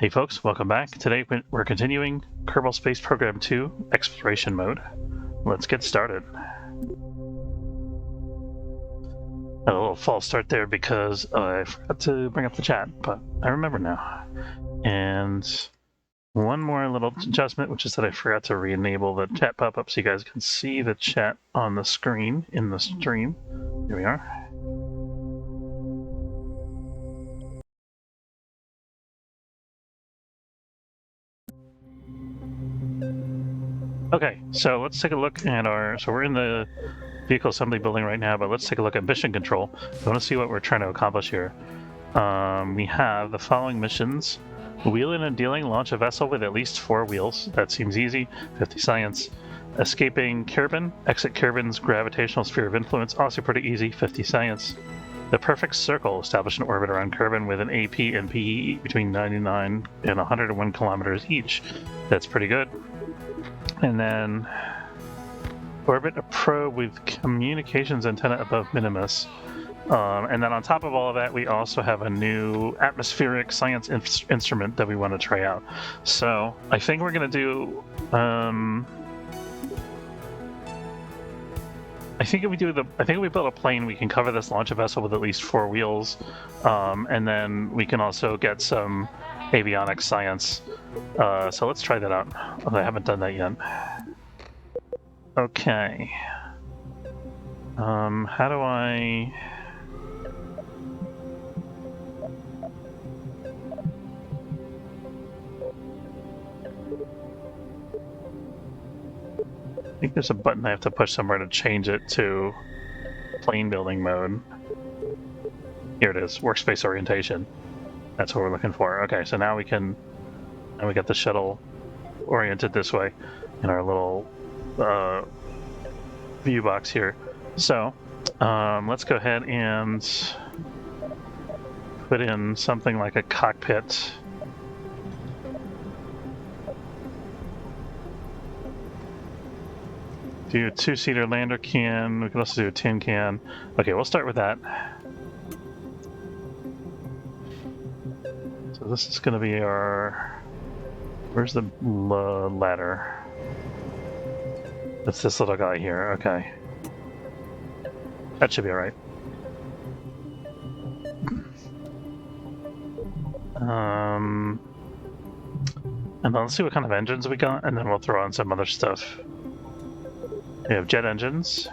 Hey folks, welcome back. Today we're continuing Kerbal Space Program 2 Exploration Mode. Let's get started. Had a little false start there because I forgot to bring up the chat, but I remember now. And one more little adjustment, which is that I forgot to re-enable the chat pop-up so you guys can see the chat on the screen in the stream. Here we are. Okay, so let's take a look at so we're in the vehicle assembly building right now, but let's take a look at mission control. I want to see what we're trying to accomplish here. We have the following missions. Wheeling and dealing, launch a vessel with at least 4 wheels. That seems easy. 50 science. Escaping Kerbin, exit Kerbin's gravitational sphere of influence. Also pretty easy. 50 science. The perfect circle, establish an orbit around Kerbin with an AP and PE between 99 and 101 kilometers each. That's pretty good. And then orbit a probe with communications antenna above Minimus. And then on top of all of that, we also have a new atmospheric science instrument that we want to try out. So I think we're going to do... I think if we build a plane, we can cover this launch a vessel with at least 4 wheels. And then we can also get some avionics science. So let's try that out. I haven't done that yet. Okay. How do I... I think there's a button I have to push somewhere to change it to plane building mode. Here it is, workspace orientation. That's what we're looking for. Okay, so now we got the shuttle oriented this way in our little view box here. So let's go ahead and put in something like a cockpit. Do a 2-seater lander can. We can also do a tin can. Okay, we'll start with that. So this is going to be our... Where's the ladder? It's this little guy here. Okay. That should be alright. And then let's see what kind of engines we got, and then we'll throw on some other stuff. We have jet engines.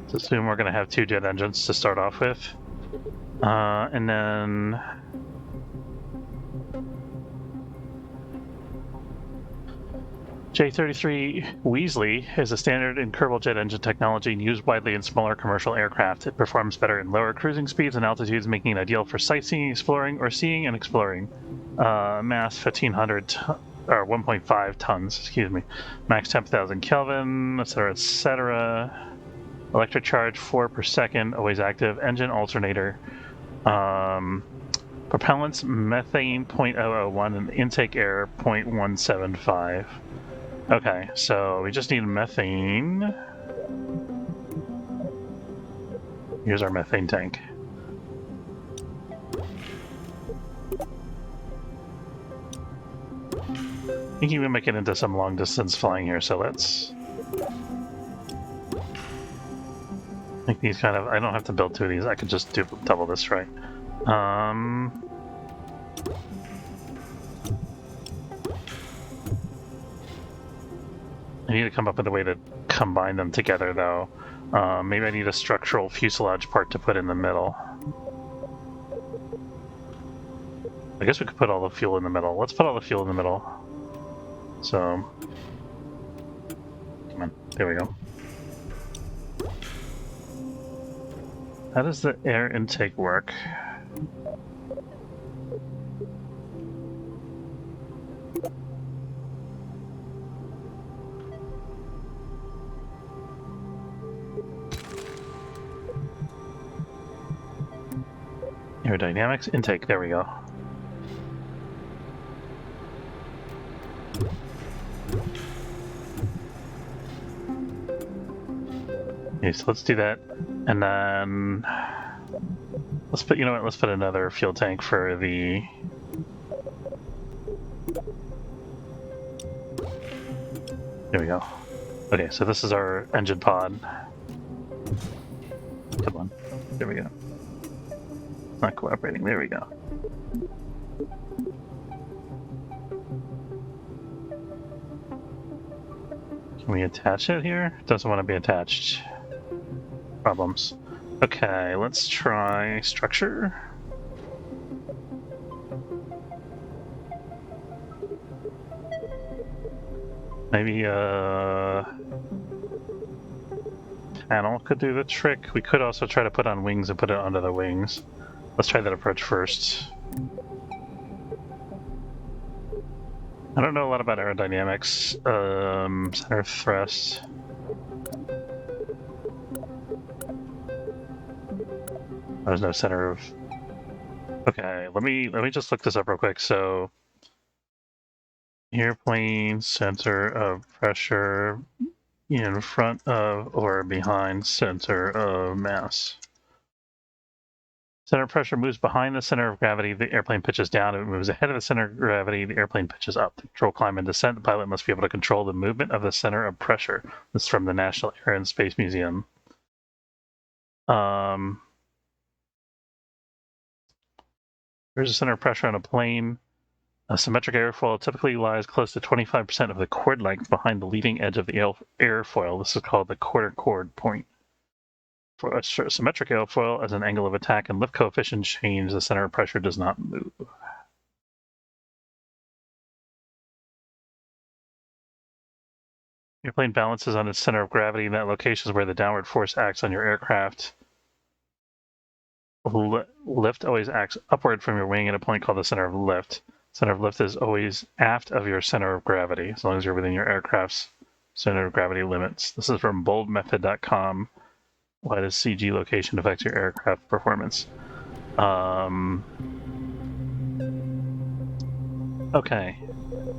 Let's assume we're going to have 2 jet engines to start off with. And then... J-33 Weasley is a standard in Kerbal jet engine technology and used widely in smaller commercial aircraft. It performs better in lower cruising speeds and altitudes, making it ideal for sightseeing, exploring, or seeing and exploring. Mass 1,500 or 1.5 tons, excuse me. Max 10,000 Kelvin, etc., etc. Electric charge 4 per second, always active. Engine alternator. Propellants methane 0.001 and intake air 0.175. Okay, so we just need methane. Here's our methane tank. I think you can make it into some long distance flying here, so let's... I think these kind of... I don't have to build 2 of these, I could just do double this, right? I need to come up with a way to combine them together, though. Maybe I need a structural fuselage part to put in the middle. I guess we could put all the fuel in the middle. Let's put all the fuel in the middle. So... Come on, there we go. How does the air intake work? Aerodynamics, intake, there we go. Okay, so let's do that, and then let's put. You know what? Let's put another fuel tank for the. There we go. Okay, so this is our engine pod. Come on. There we go. It's not cooperating. There we go. Can we attach it here? Doesn't want to be attached. Problems. Okay, let's try structure. Maybe panel could do the trick. We could also try to put on wings and put it under the wings. Let's try that approach first. I don't know a lot about aerodynamics. Center thrust. There's no center of. Okay, let me just look this up real quick. So, airplane center of pressure in front of or behind center of mass. Center of pressure moves behind the center of gravity, the airplane pitches down. If it moves ahead of the center of gravity, the airplane pitches up. To control climb and descent, the pilot must be able to control the movement of the center of pressure. This is from the National Air and Space Museum. There's a center of pressure on a plane. A symmetric airfoil typically lies close to 25% of the chord length behind the leading edge of the airfoil. This is called the quarter chord point. For a symmetric airfoil, as an angle of attack and lift coefficient change, the center of pressure does not move. Airplane balances on its center of gravity in that location is where the downward force acts on your aircraft. Lift always acts upward from your wing at a point called the center of lift. Center of lift is always aft of your center of gravity, as long as you're within your aircraft's center of gravity limits. This is from boldmethod.com. Why does CG location affect your aircraft performance? Okay,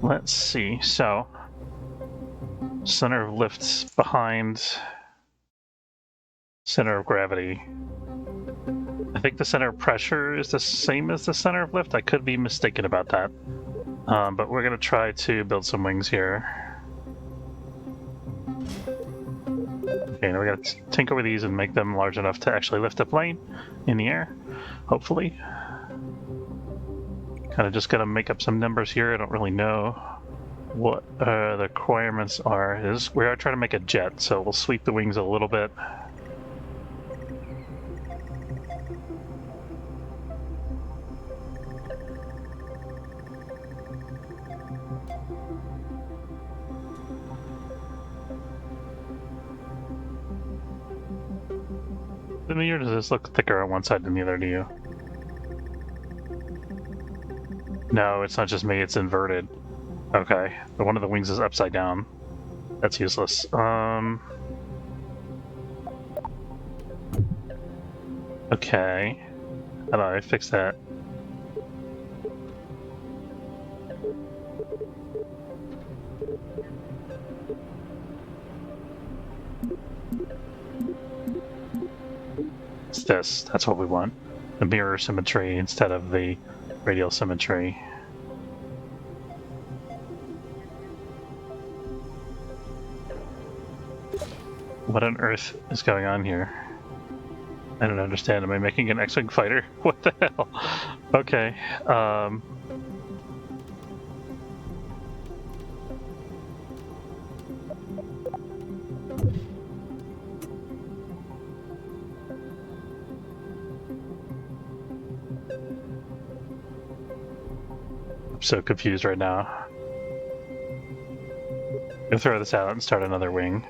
let's see. So, center of lift's behind center of gravity. I think the center of pressure is the same as the center of lift. I could be mistaken about that. But we're going to try to build some wings here. Okay, now we got to tinker with these and make them large enough to actually lift a plane in the air, hopefully. Kind of just going to make up some numbers here. I don't really know what the requirements are. We are trying to make a jet, so we'll sweep the wings a little bit. To me, or does this look thicker on one side than the other to you? No, it's not just me, it's inverted. Okay, but one of the wings is upside down. That's useless. Okay. How do I fix that? It's this. That's what we want. The mirror symmetry instead of the radial symmetry. What on earth is going on here? I don't understand. Am I making an X-Wing fighter? What the hell? Okay. I'm so confused right now. I'll throw this out and start another wing.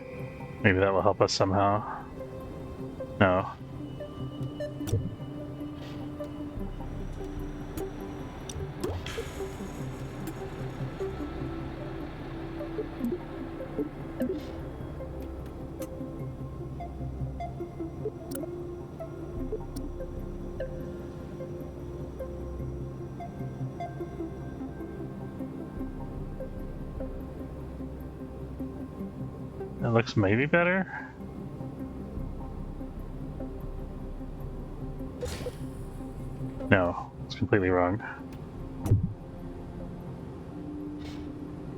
Maybe that will help us somehow. No. It looks maybe better. No, it's completely wrong.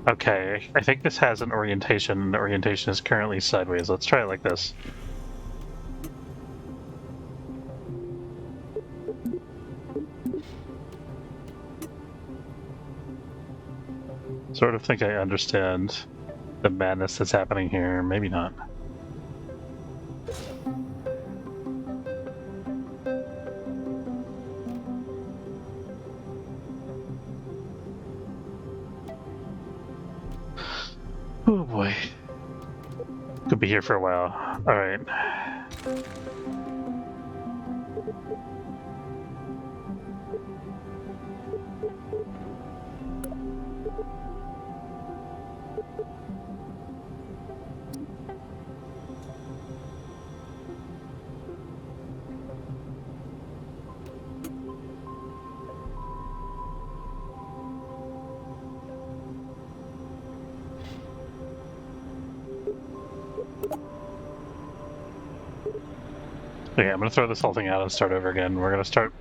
Okay, I think this has an orientation. The orientation is currently sideways. Let's try it like this. Sort of think I understand the madness that's happening here. Maybe not. Oh boy. Could be here for a while. Alright. Okay, I'm gonna throw this whole thing out and start over again. We're gonna start...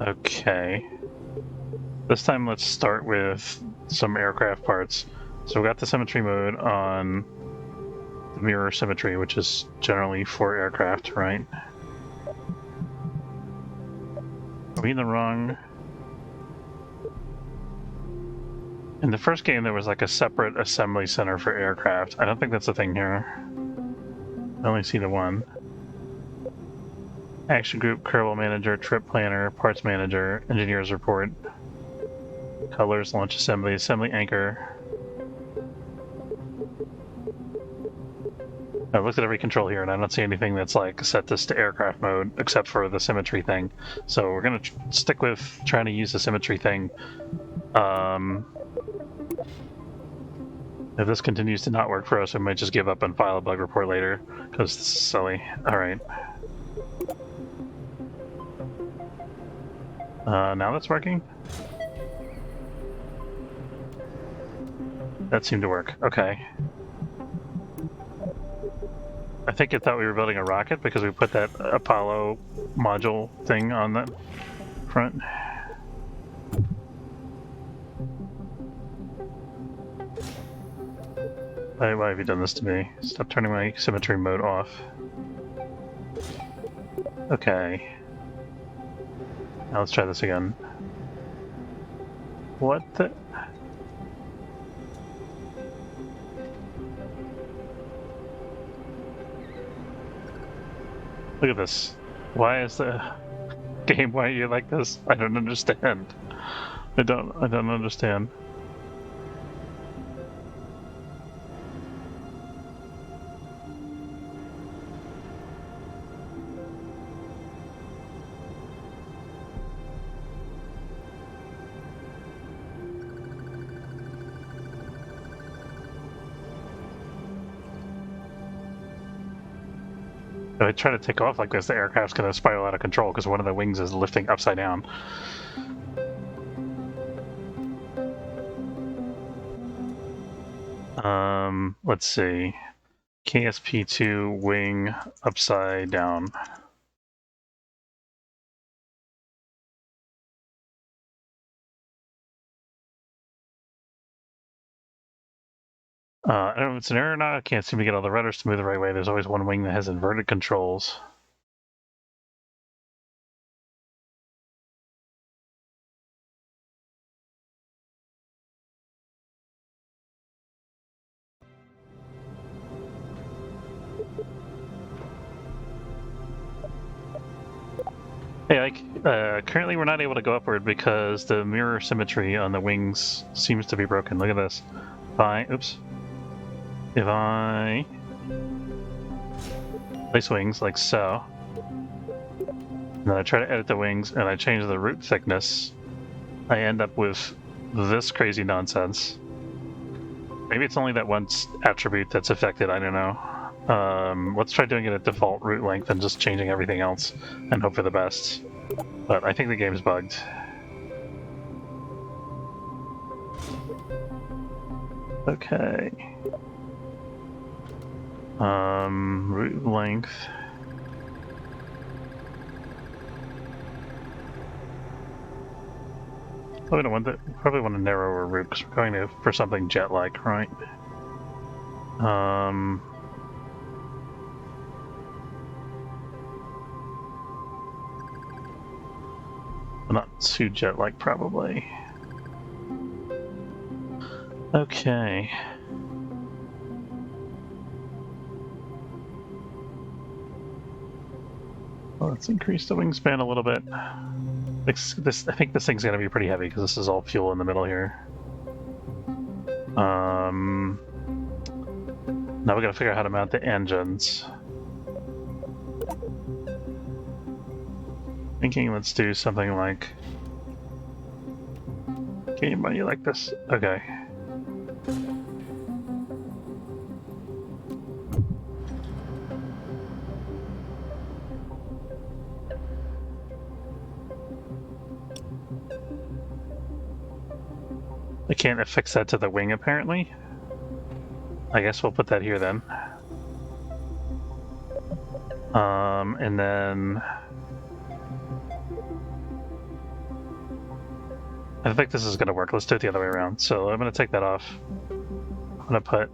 Okay. This time let's start with some aircraft parts. So we got the symmetry mode on the mirror symmetry, which is generally for aircraft, right? Are we in the wrong... In the first game, there was like a separate assembly center for aircraft. I don't think that's a thing here. I only see the one. Action group, Kerbal manager, trip planner, parts manager, engineers report, colors, launch assembly, assembly anchor. I looked at every control here and I don't see anything that's like set this to aircraft mode except for the symmetry thing. So we're gonna stick with trying to use the symmetry thing. If this continues to not work for us, we might just give up and file a bug report later, because this is silly. Alright. Now that's working? That seemed to work. Okay. I think it thought we were building a rocket because we put that Apollo module thing on the front. Why have you done this to me? Stop turning my symmetry mode off. Okay. Now let's try this again. What the... Look at this. Why is the game, why are you like this? I don't understand. I don't understand. If I try to take off like this, the aircraft's going to spiral out of control because one of the wings is lifting upside down. Let's see. KSP2 wing upside down. I don't know if it's an error or not. I can't seem to get all the rudders to move the right way. There's always one wing that has inverted controls. Hey, Ike, currently we're not able to go upward because the mirror symmetry on the wings seems to be broken. Look at this. If I place wings like so, and then I try to edit the wings and I change the root thickness, I end up with this crazy nonsense. Maybe it's only that one attribute that's affected, I don't know. Let's try doing it at default root length and just changing everything else and hope for the best. But I think the game's bugged. Okay. Route length. Probably want a narrower route because we're going for something jet-like, right? Not too jet-like, probably. Okay. Well, let's increase the wingspan a little bit. I think this thing's gonna be pretty heavy because this is all fuel in the middle here. Now we gotta figure out how to mount the engines. Thinking let's do something like game money like this. Okay. I can't affix that to the wing apparently. I guess we'll put that here then. And then I think this is going to work. Let's do it the other way around. So I'm going to take that off. I'm going to put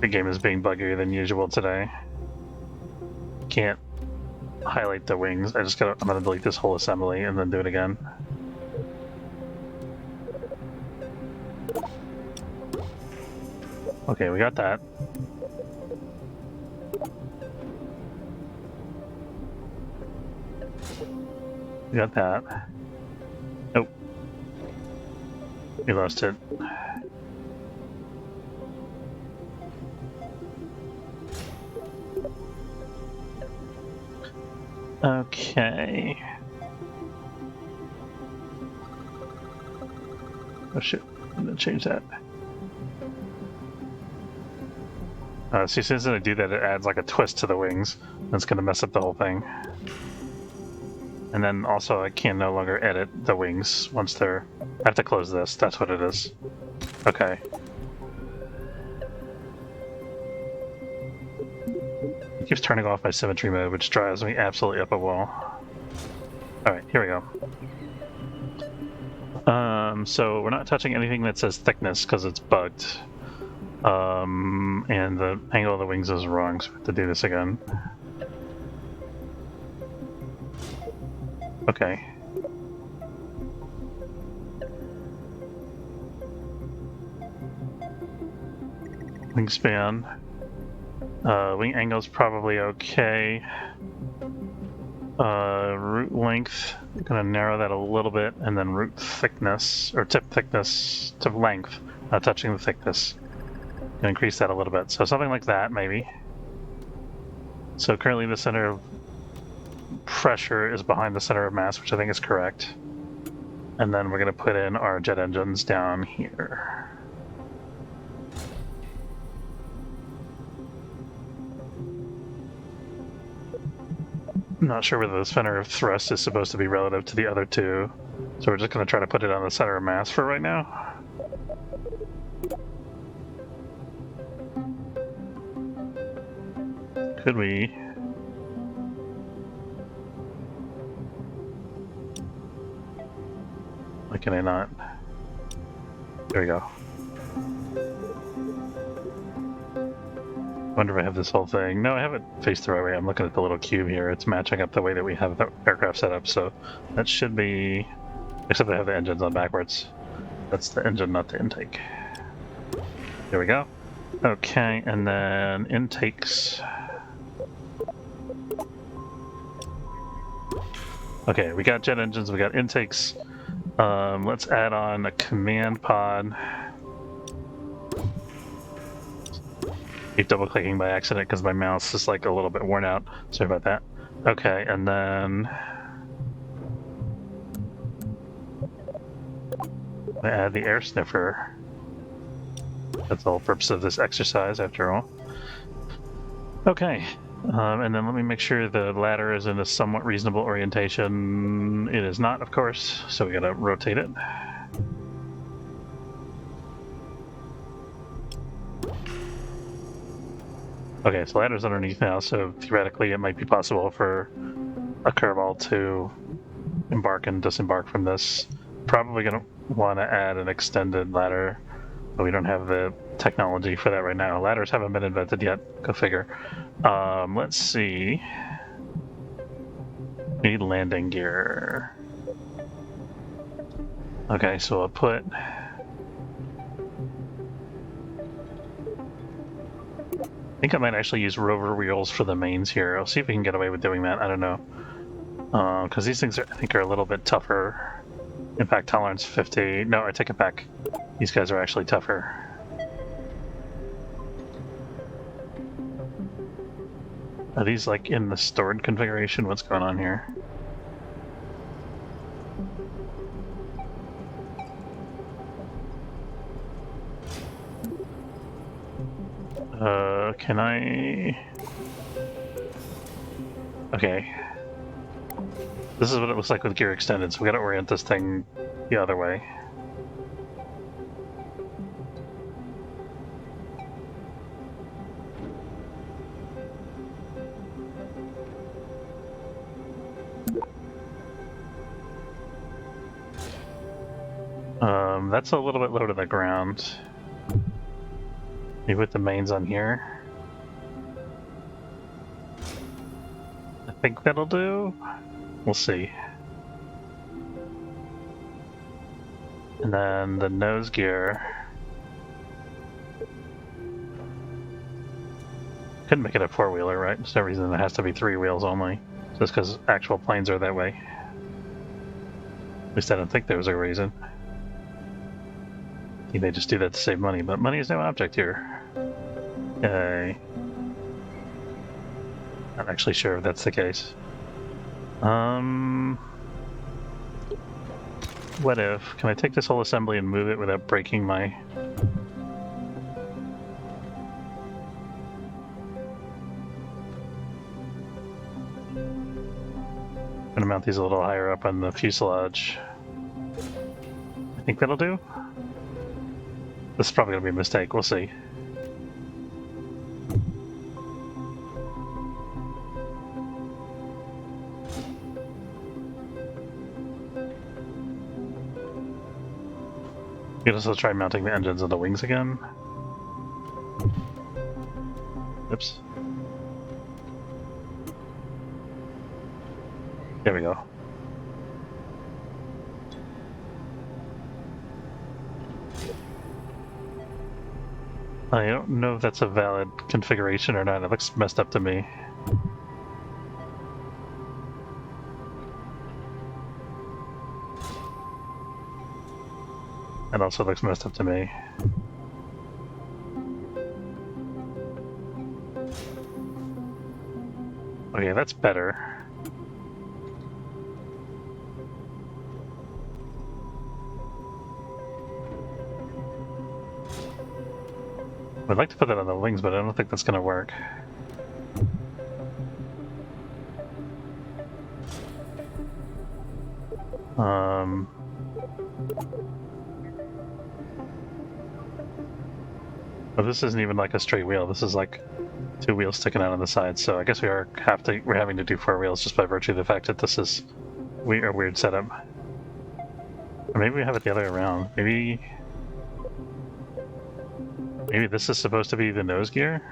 the game is being buggier than usual today. Can't highlight the wings. I'm going to delete this whole assembly and then do it again. Okay, we got that. We got that. Nope. We lost it. Okay. Oh shit, I'm gonna change that. See, as soon as I do that, it adds like a twist to the wings. That's gonna mess up the whole thing. And then also I can no longer edit the wings once they're... I have to close this, that's what it is. Okay. It keeps turning off my symmetry mode, which drives me absolutely up a wall. Alright, here we go. So we're not touching anything that says thickness because it's bugged. And the angle of the wings is wrong, so we have to do this again. Okay. Wingspan. Wing angle's probably okay. Root length, I'm gonna narrow that a little bit, and then root thickness, or tip thickness, tip length, not touching the thickness. Gonna increase that a little bit, so something like that, maybe. So currently the center of pressure is behind the center of mass, which I think is correct. And then we're gonna put in our jet engines down here. I'm not sure whether the center of thrust is supposed to be relative to the other two, so we're just going to try to put it on the center of mass for right now. Could we? Why can I not? There we go. Wonder if I have this whole thing. No, I have it faced the right way. I'm looking at the little cube here. It's matching up the way that we have the aircraft set up, so that should be... Except I have the engines on backwards. That's the engine, not the intake. There we go. Okay, and then intakes. Okay, we got jet engines, we got intakes. Let's add on a command pod. Keep double clicking by accident because my mouse is like a little bit worn out. Sorry about that. Okay, and then I add the air sniffer. That's the whole purpose of this exercise, after all. Okay, And then let me make sure the ladder is in a somewhat reasonable orientation. It is not, of course, so we gotta rotate it. Okay, so ladder's underneath now, so theoretically it might be possible for a Kerbal to embark and disembark from this. Probably gonna want to add an extended ladder, but we don't have the technology for that right now. Ladders haven't been invented yet, go figure. Let's see. We need landing gear. Okay, so I'll put... I think I might actually use rover wheels for the mains here. I'll see if we can get away with doing that. I don't know. Because these things, I think, are a little bit tougher. Impact tolerance 50. No, I take it back. These guys are actually tougher. Are these, like, in the stored configuration? What's going on here? Can I... Okay. This is what it looks like with gear extended, so we gotta orient this thing the other way. That's a little bit low to the ground. Maybe with the mains on here. I think that'll do. We'll see. And then the nose gear. Couldn't make it a four-wheeler, right? There's no reason it has to be three wheels only. Just because actual planes are that way. At least I don't think there was a reason. I think they just do that to save money, but money is no object here. Okay. Not actually sure if that's the case. What if? Can I take this whole assembly and move it without breaking my... I'm gonna mount these a little higher up on the fuselage. I think that'll do. This is probably gonna be a mistake, we'll see. You can also try mounting the engines on the wings again. Oops. There we go. I don't know if that's a valid configuration or not. It looks messed up to me. It also looks messed up to me. Okay, that's better. I'd like to put that on the wings, but I don't think that's gonna work. But this isn't even like a straight wheel. This is like two wheels sticking out on the side. So I guess we're having to do four wheels just by virtue of the fact that this is a weird setup. Or maybe we have it the other way around. Maybe this is supposed to be the nose gear?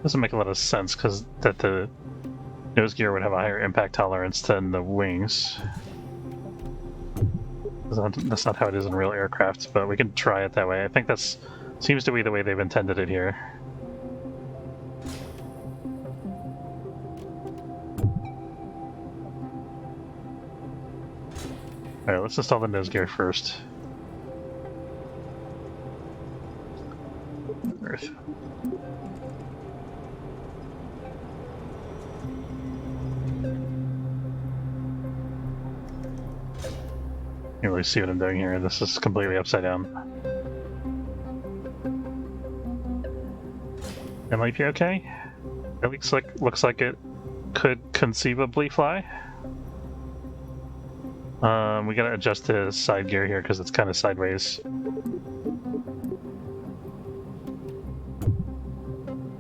Doesn't make a lot of sense because the nose gear would have a higher impact tolerance than the wings. That's not how it is in real aircraft, but we can try it that way. I think that's seems to be the way they've intended it here. Alright, let's install the nose gear first. Earth. You really see what I'm doing here. This is completely upside down. That might be okay. It looks like it could conceivably fly. We gotta adjust the side gear here because it's kind of sideways.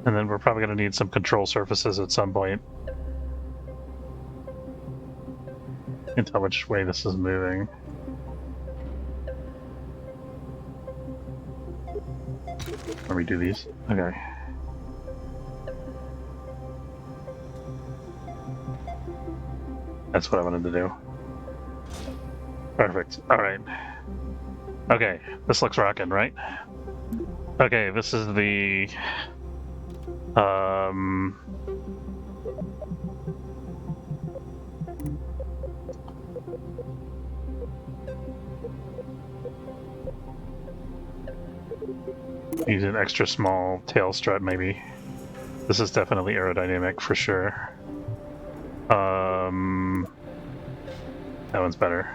And then we're probably gonna need some control surfaces at some point. You can tell which way this is moving. Let me do these. Okay. That's what I wanted to do. Perfect. Alright. Okay, this looks rocking, right? Okay, this is the... Use an extra small tail strut, maybe. This is definitely aerodynamic for sure. That one's better.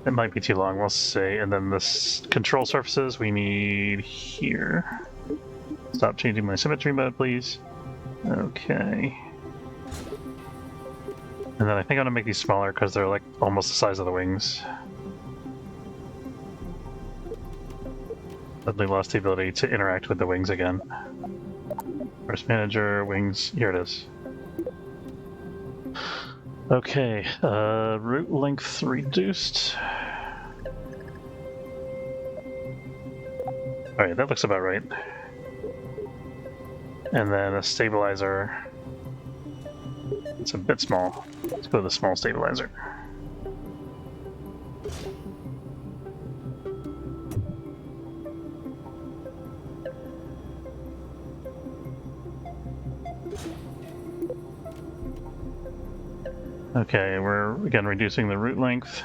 It might be too long, we'll see. And then this control surfaces we need here. Stop changing my symmetry mode, please. Okay. And then I think I'm gonna make these smaller because they're like almost the size of the wings. Suddenly lost the ability to interact with the wings again. First manager, wings, here it is. Okay, route length reduced. Alright, that looks about right. And then a stabilizer. It's a bit small. Let's go with a small stabilizer. Okay, we're again reducing the route length.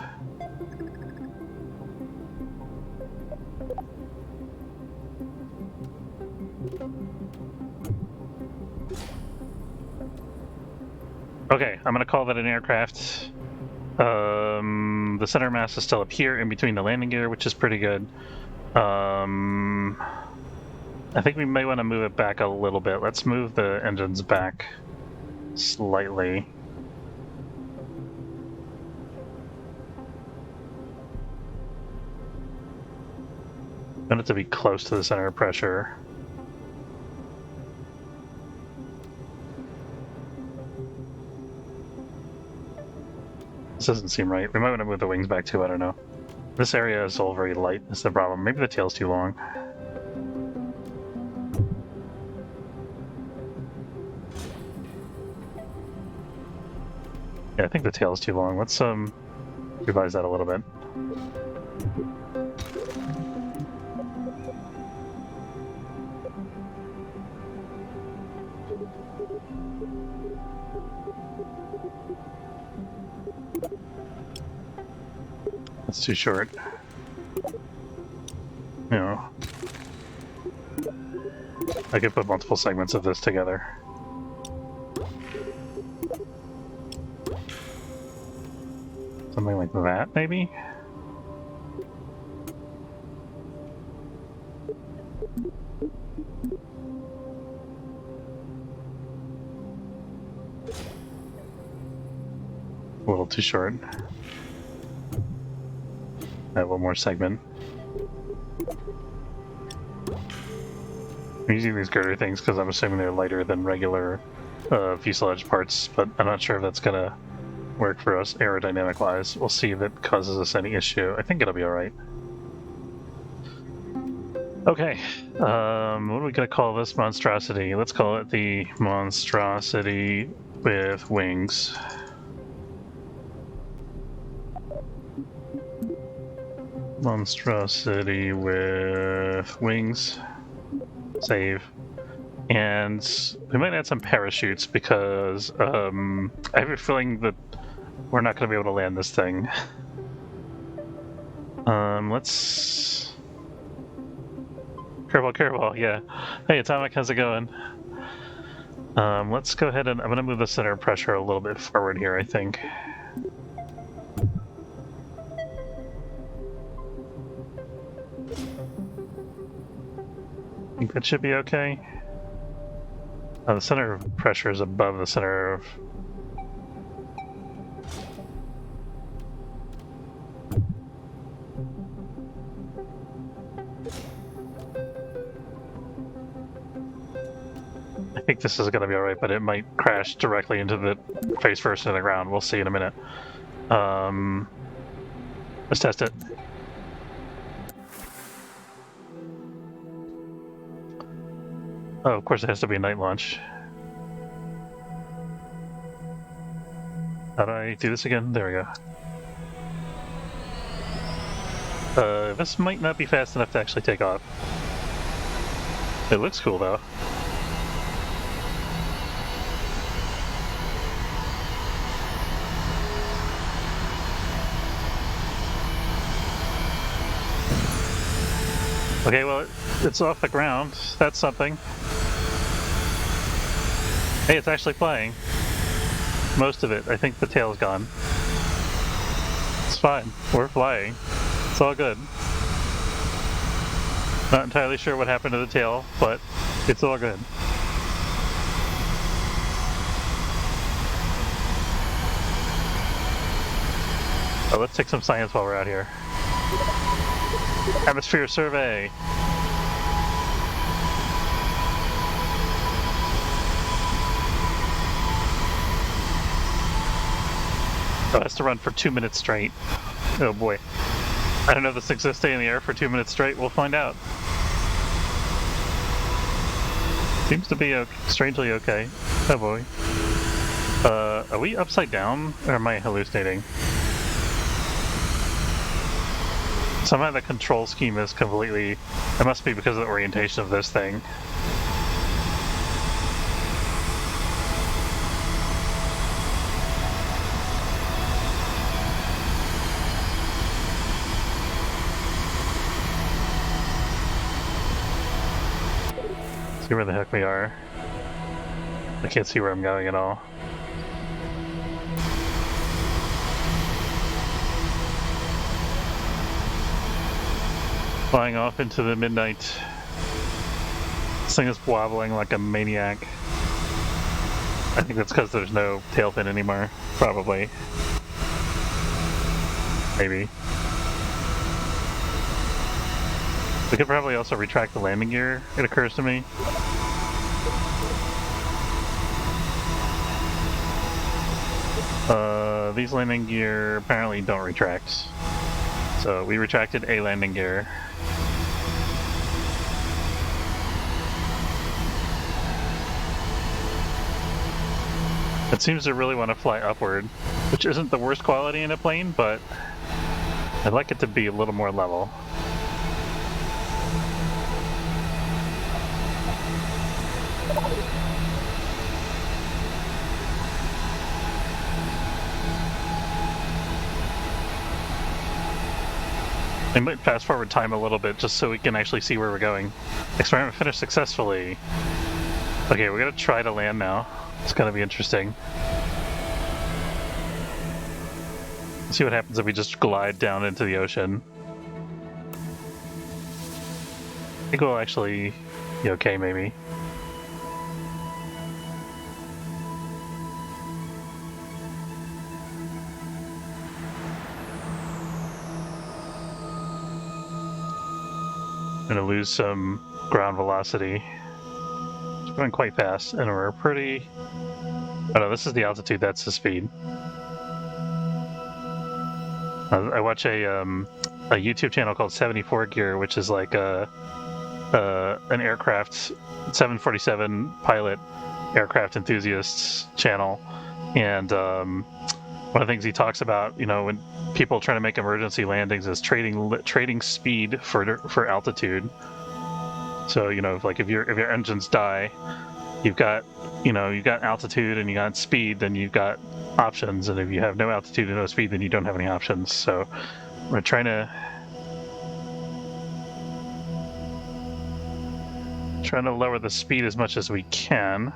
Okay, I'm gonna call that an aircraft. The center mass is still up here in between the landing gear, which is pretty good. I think we may want to move it back a little bit. Let's move the engines back slightly. I want it to be close to the center of pressure. This doesn't seem right. We might want to move the wings back too, I don't know. This area is all very light, that's the problem. Maybe the tail's too long. Yeah, I think the tail's too long. Let's revise that a little bit. That's too short. You know, I could put multiple segments of this together. Something like that, maybe? A little too short. Add one more segment. I'm using these girder things because I'm assuming they're lighter than regular fuselage parts, but I'm not sure if that's gonna work for us aerodynamic wise. We'll see if it causes us any issue. I think it'll be alright. Okay, what are we gonna call this monstrosity? Let's call it the monstrosity with wings. Monstrosity with wings. Save. And we might add some parachutes because I have a feeling that we're not going to be able to land this thing. Let's... Kerbal, yeah. Hey, Atomic, how's it going? Let's go ahead and... I'm going to move the center of pressure a little bit forward here, I think. I think that should be okay. The center of pressure is above the center of... I think this is going to be alright, but it might crash directly into the face first into the ground. We'll see in a minute. Let's test it. Oh, of course it has to be a night launch. How do I do this again? There we go. This might not be fast enough to actually take off. It looks cool though. Okay, well, it's off the ground. That's something. Hey, it's actually flying. Most of it. I think the tail's gone. It's fine. We're flying. It's all good. Not entirely sure what happened to the tail, but it's all good. Oh, let's take some science while we're out here. Atmosphere survey. Oh, it has to run for 2 minutes straight. Oh boy. I don't know if this thing's gonna stay in the air for 2 minutes straight. We'll find out. Seems to be strangely okay. Oh boy. Are we upside down? Or am I hallucinating? Somehow the control scheme is completely... It must be because of the orientation of this thing. See where the heck we are. I can't see where I'm going at all. Flying off into the midnight. This thing is wobbling like a maniac. I think that's because there's no tail fin anymore. Probably. Maybe. We could probably also retract the landing gear, it occurs to me. These landing gear apparently don't retract. So we retracted a landing gear. It seems to really want to fly upward, which isn't the worst quality in a plane, but I'd like it to be a little more level. I might fast forward time a little bit just so we can actually see where we're going. Experiment finished successfully. Okay, we're gonna try to land now. It's gonna be interesting. Let's see what happens if we just glide down into the ocean. I think we'll actually be okay, maybe. I'm gonna lose some ground velocity. It's going quite fast, and we're pretty... Oh no, this is the altitude, that's the speed. I watch a YouTube channel called 74 Gear, which is like an aircraft 747 pilot aircraft enthusiasts channel, and one of the things he talks about, you know, when people try to make emergency landings, is trading speed for altitude. So, you know, if your engines die, you've got altitude and you got speed, then you've got options, and if you have no altitude and no speed, then you don't have any options. So we're trying to lower the speed as much as we can.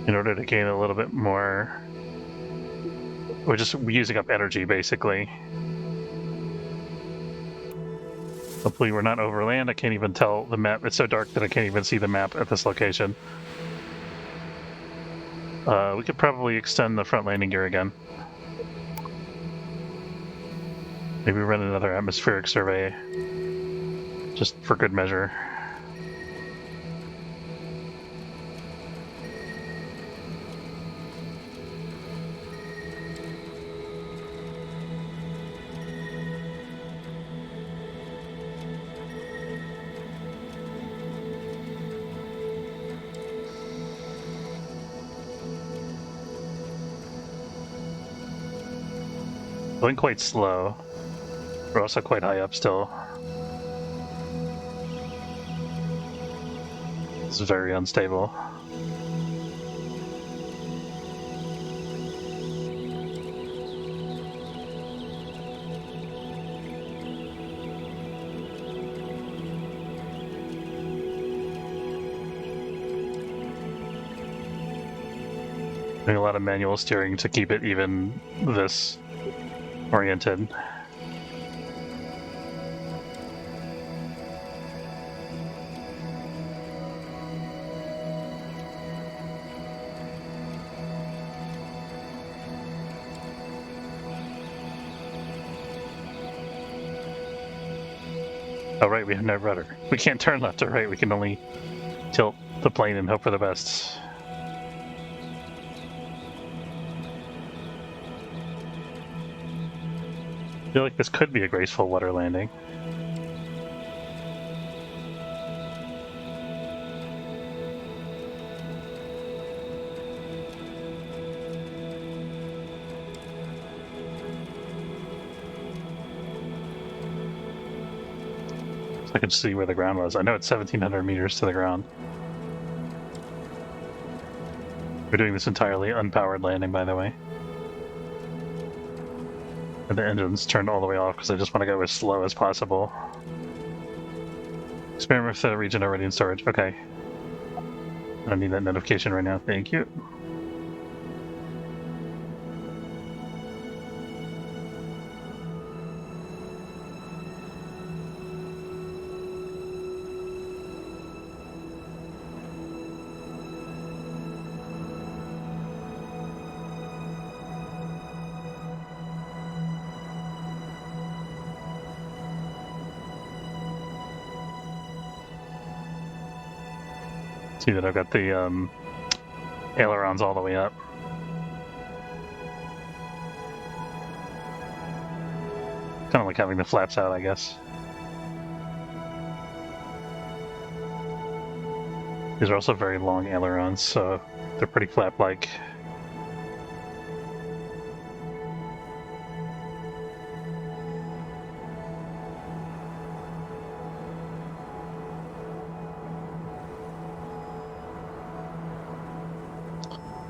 In order to gain a little bit more. We're just using up energy, basically. Hopefully we're not overland. I can't even tell the map. It's so dark that I can't even see the map at this location. We could probably extend the front landing gear again. Maybe run another atmospheric survey, just for good measure. Going quite slow. We're also quite high up still. This is very unstable. Doing a lot of manual steering to keep it even this oriented. Oh right, we have no rudder. We can't turn left or right, we can only tilt the plane and hope for the best. I feel like this could be a graceful water landing. So I can see where the ground was. I know it's 1,700 meters to the ground. We're doing this entirely unpowered landing, by the way. And the engine's turned all the way off because I just want to go as slow as possible. Experiment with the region already in storage. Okay. I don't need that notification right now. Thank you. See that I've got the ailerons all the way up. Kind of like having the flaps out, I guess. These are also very long ailerons, so they're pretty flap-like.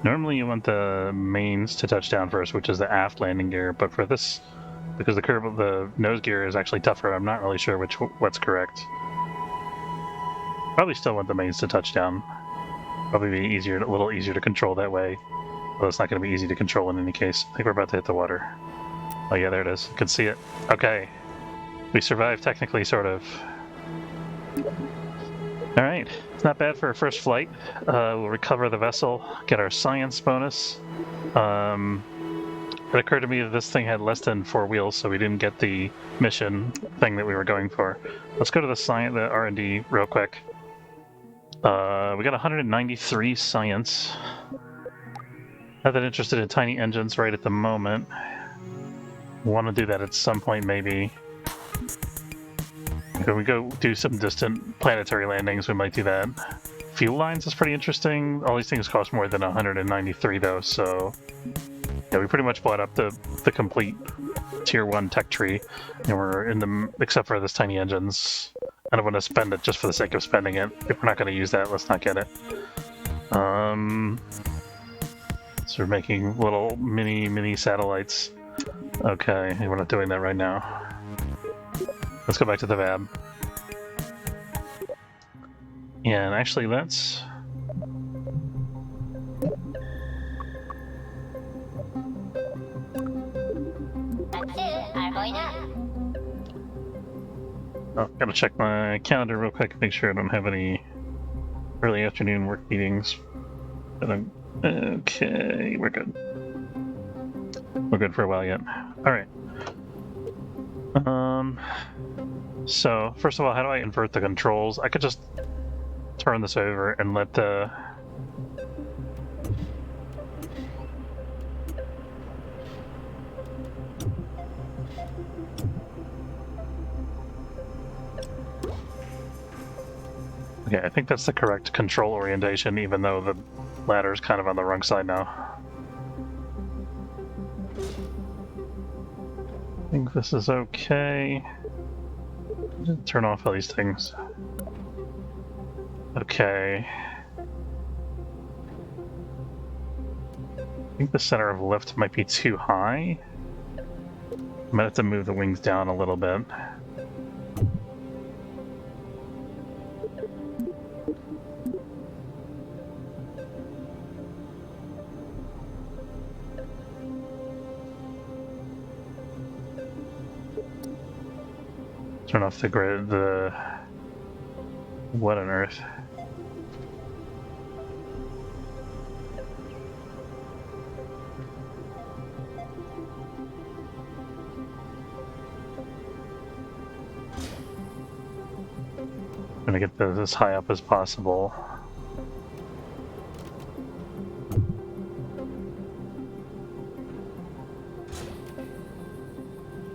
Normally you want the mains to touch down first, which is the aft landing gear, but for this, because the nose gear is actually tougher, I'm not really sure what's correct. Probably still want the mains to touch down. Probably be easier, a little easier to control that way. Well, it's not going to be easy to control in any case. I think we're about to hit the water. Oh yeah, there it is. You can see it. Okay. We survived technically, sort of. Alright, it's not bad for our first flight. We'll recover the vessel, get our science bonus. It occurred to me that this thing had less than 4 wheels, so we didn't get the mission thing that we were going for. Let's go to the R&D real quick. We got 193 science. Not that interested in tiny engines right at the moment. Want to do that at some point, maybe. When we go do some distant planetary landings, we might do that. Fuel lines is pretty interesting. All these things cost more than 193 though, so yeah, we pretty much bought up the complete tier 1 tech tree, and we're in the, except for this tiny engines. I don't want to spend it just for the sake of spending it. If we're not going to use that, let's not get it. So we're making little mini satellites. Okay, we're not doing that right now. Let's go back to the VAB. And actually, let's... Oh, gotta check my calendar real quick, make sure I don't have any early afternoon work meetings. Okay, we're good. We're good for a while yet. All right. So first of all, how do I invert the controls? I could just turn this over and let the okay, I think that's the correct control orientation, even though the ladder is kind of on the wrong side now. I think this is okay. Turn off all these things. Okay. I think the center of lift might be too high. I might have to move the wings down a little bit. Turn off the grid, what on earth? I'm gonna get this as high up as possible.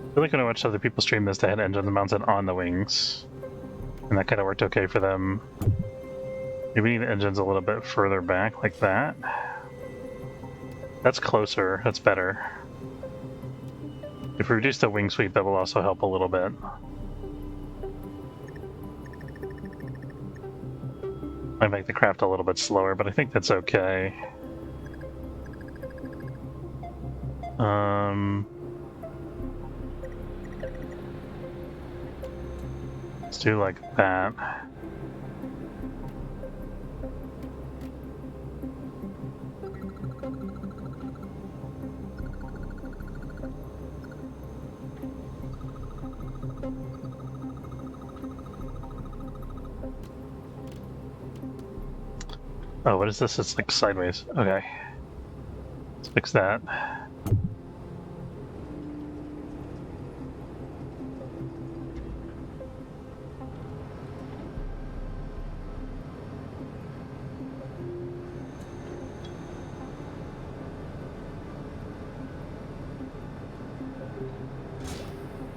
I feel like when I watched other people stream this, they had engines mounted on the wings, and that kind of worked okay for them. Maybe we need the engines a little bit further back, like that. That's closer, that's better. If we reduce the wing sweep, that will also help a little bit. Might make the craft a little bit slower, but I think that's okay. Let's do like that. Oh, what is this? It's like sideways. Okay. Let's fix that.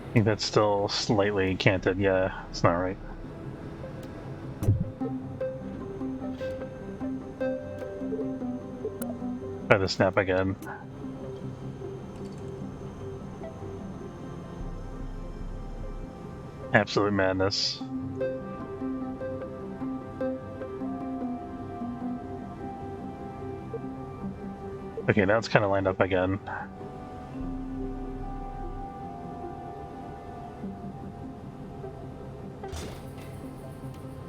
I think that's still slightly canted. Yeah, it's not right. Try the snap again. Absolute madness. Okay, now it's kind of lined up again.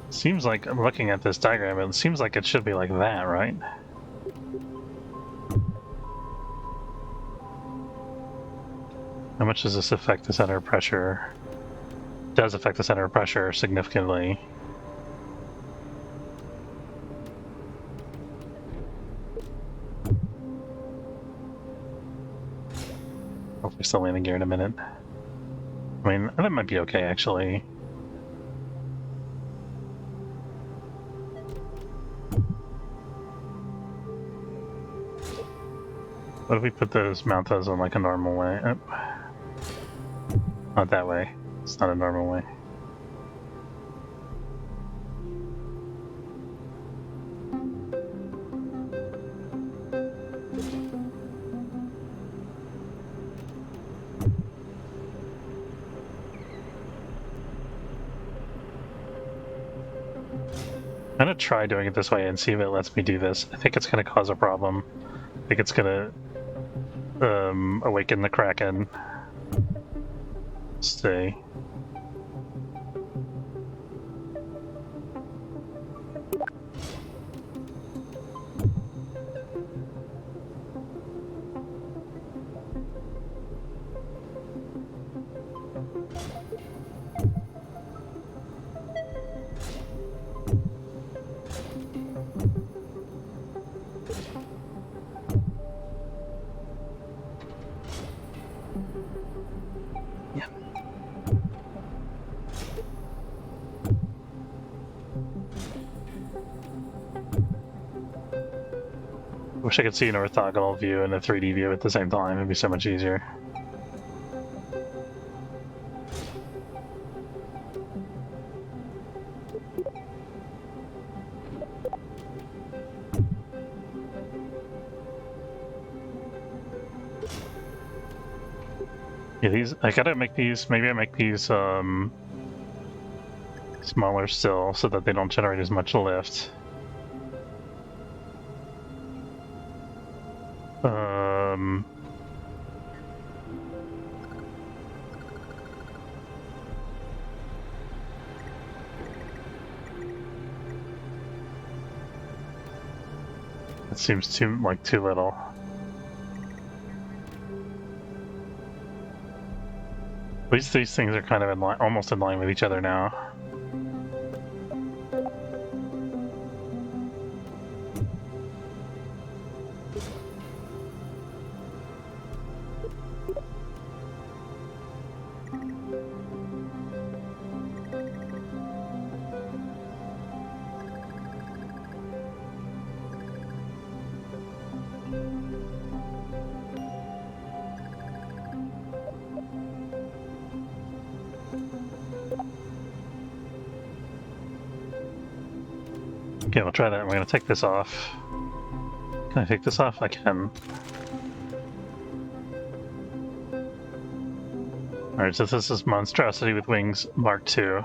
Seems like, I'm looking at this diagram, it seems like it should be like that, right? How much does this affect the center of pressure? It does affect the center of pressure significantly. I'll fix the landing gear in a minute. I mean, that might be okay, actually. What if we put mount those on like a normal way? Oh. Not that way. It's not a normal way. I'm gonna try doing it this way and see if it lets me do this. I think it's gonna cause a problem. I think it's gonna awaken the Kraken. Stay. wish I could see an orthogonal view and a 3D view at the same time. It'd be so much easier. Yeah, these, I gotta make these, maybe I make these smaller still so that they don't generate as much lift. It seems too little. At least these things are kind of in line, almost in line with each other now. Okay, we'll try that. We're gonna take this off. Can I take this off? I can. Alright, so this is Monstrosity with Wings Mark II.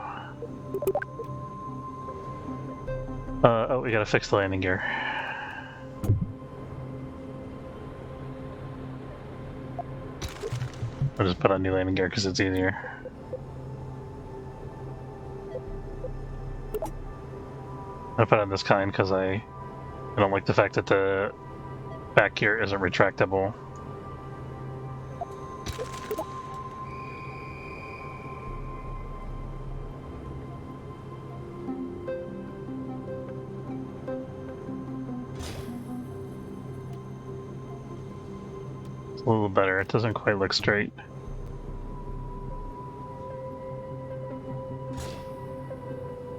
Oh, we gotta fix the landing gear. I'll just put on new landing gear because it's easier. I put on this kind because I don't like the fact that the back gear isn't retractable. It's a little better. It doesn't quite look straight.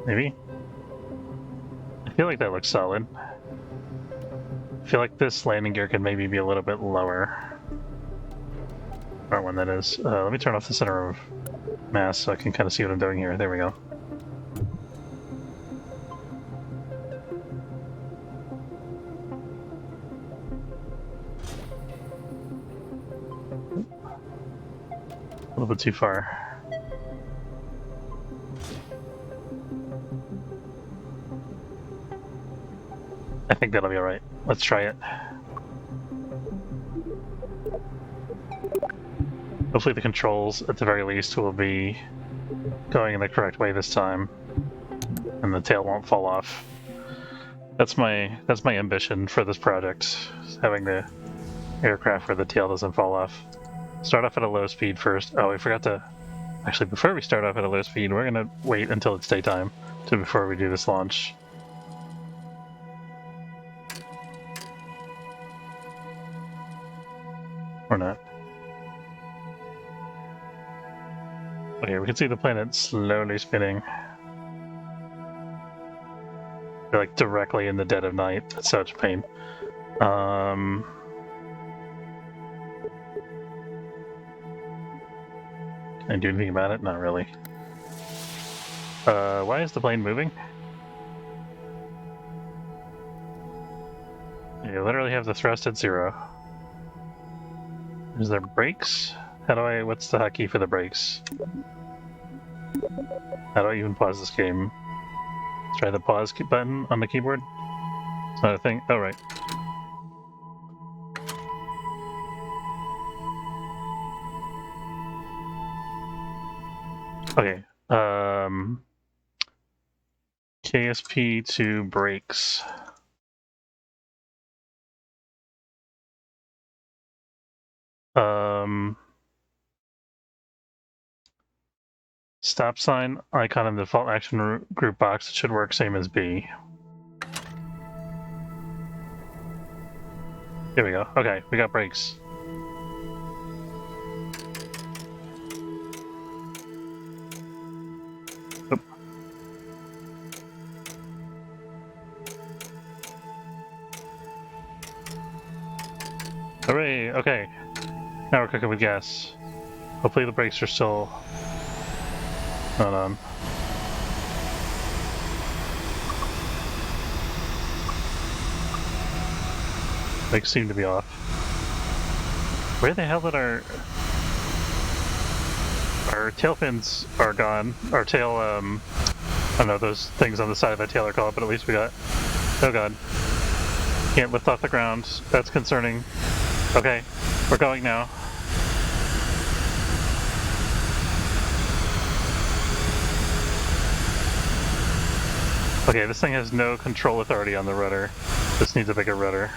Maybe? I feel like that looks solid. I feel like this landing gear could maybe be a little bit lower. Or when that is. Let me turn off the center of mass so I can kind of see what I'm doing here. There we go. A little bit too far. I think that'll be alright. Let's try it. Hopefully the controls, at the very least, will be going in the correct way this time. And the tail won't fall off. That's my ambition for this project. Having the aircraft where the tail doesn't fall off. Start off at a low speed first. Oh, we forgot to... Actually, before we start off at a low speed, we're gonna wait until it's daytime before we do this launch. Or not. Okay, we can see the planet slowly spinning. We're like directly in the dead of night. That's such a pain. Can I do anything about it? Not really. Why is the plane moving? You literally have the thrust at 0. Is there brakes? What's the hotkey for the brakes? How do I even pause this game? Try the pause button on the keyboard? It's not a thing? Oh, right. Okay. KSP to brakes. Stop sign icon in the default action group box. It should work same as B. Here we go. Okay, we got brakes. Oop. Hooray! Okay. Now we're cooking with gas. Hopefully the brakes are still not on. Brakes seem to be off. Where the hell did our tail fins are gone? Our tail, I don't know, those things on the side of the tail are called, but at least we got... Oh god. Can't lift off the ground. That's concerning. Okay, we're going now. Okay, this thing has no control authority on the rudder. This needs a bigger rudder.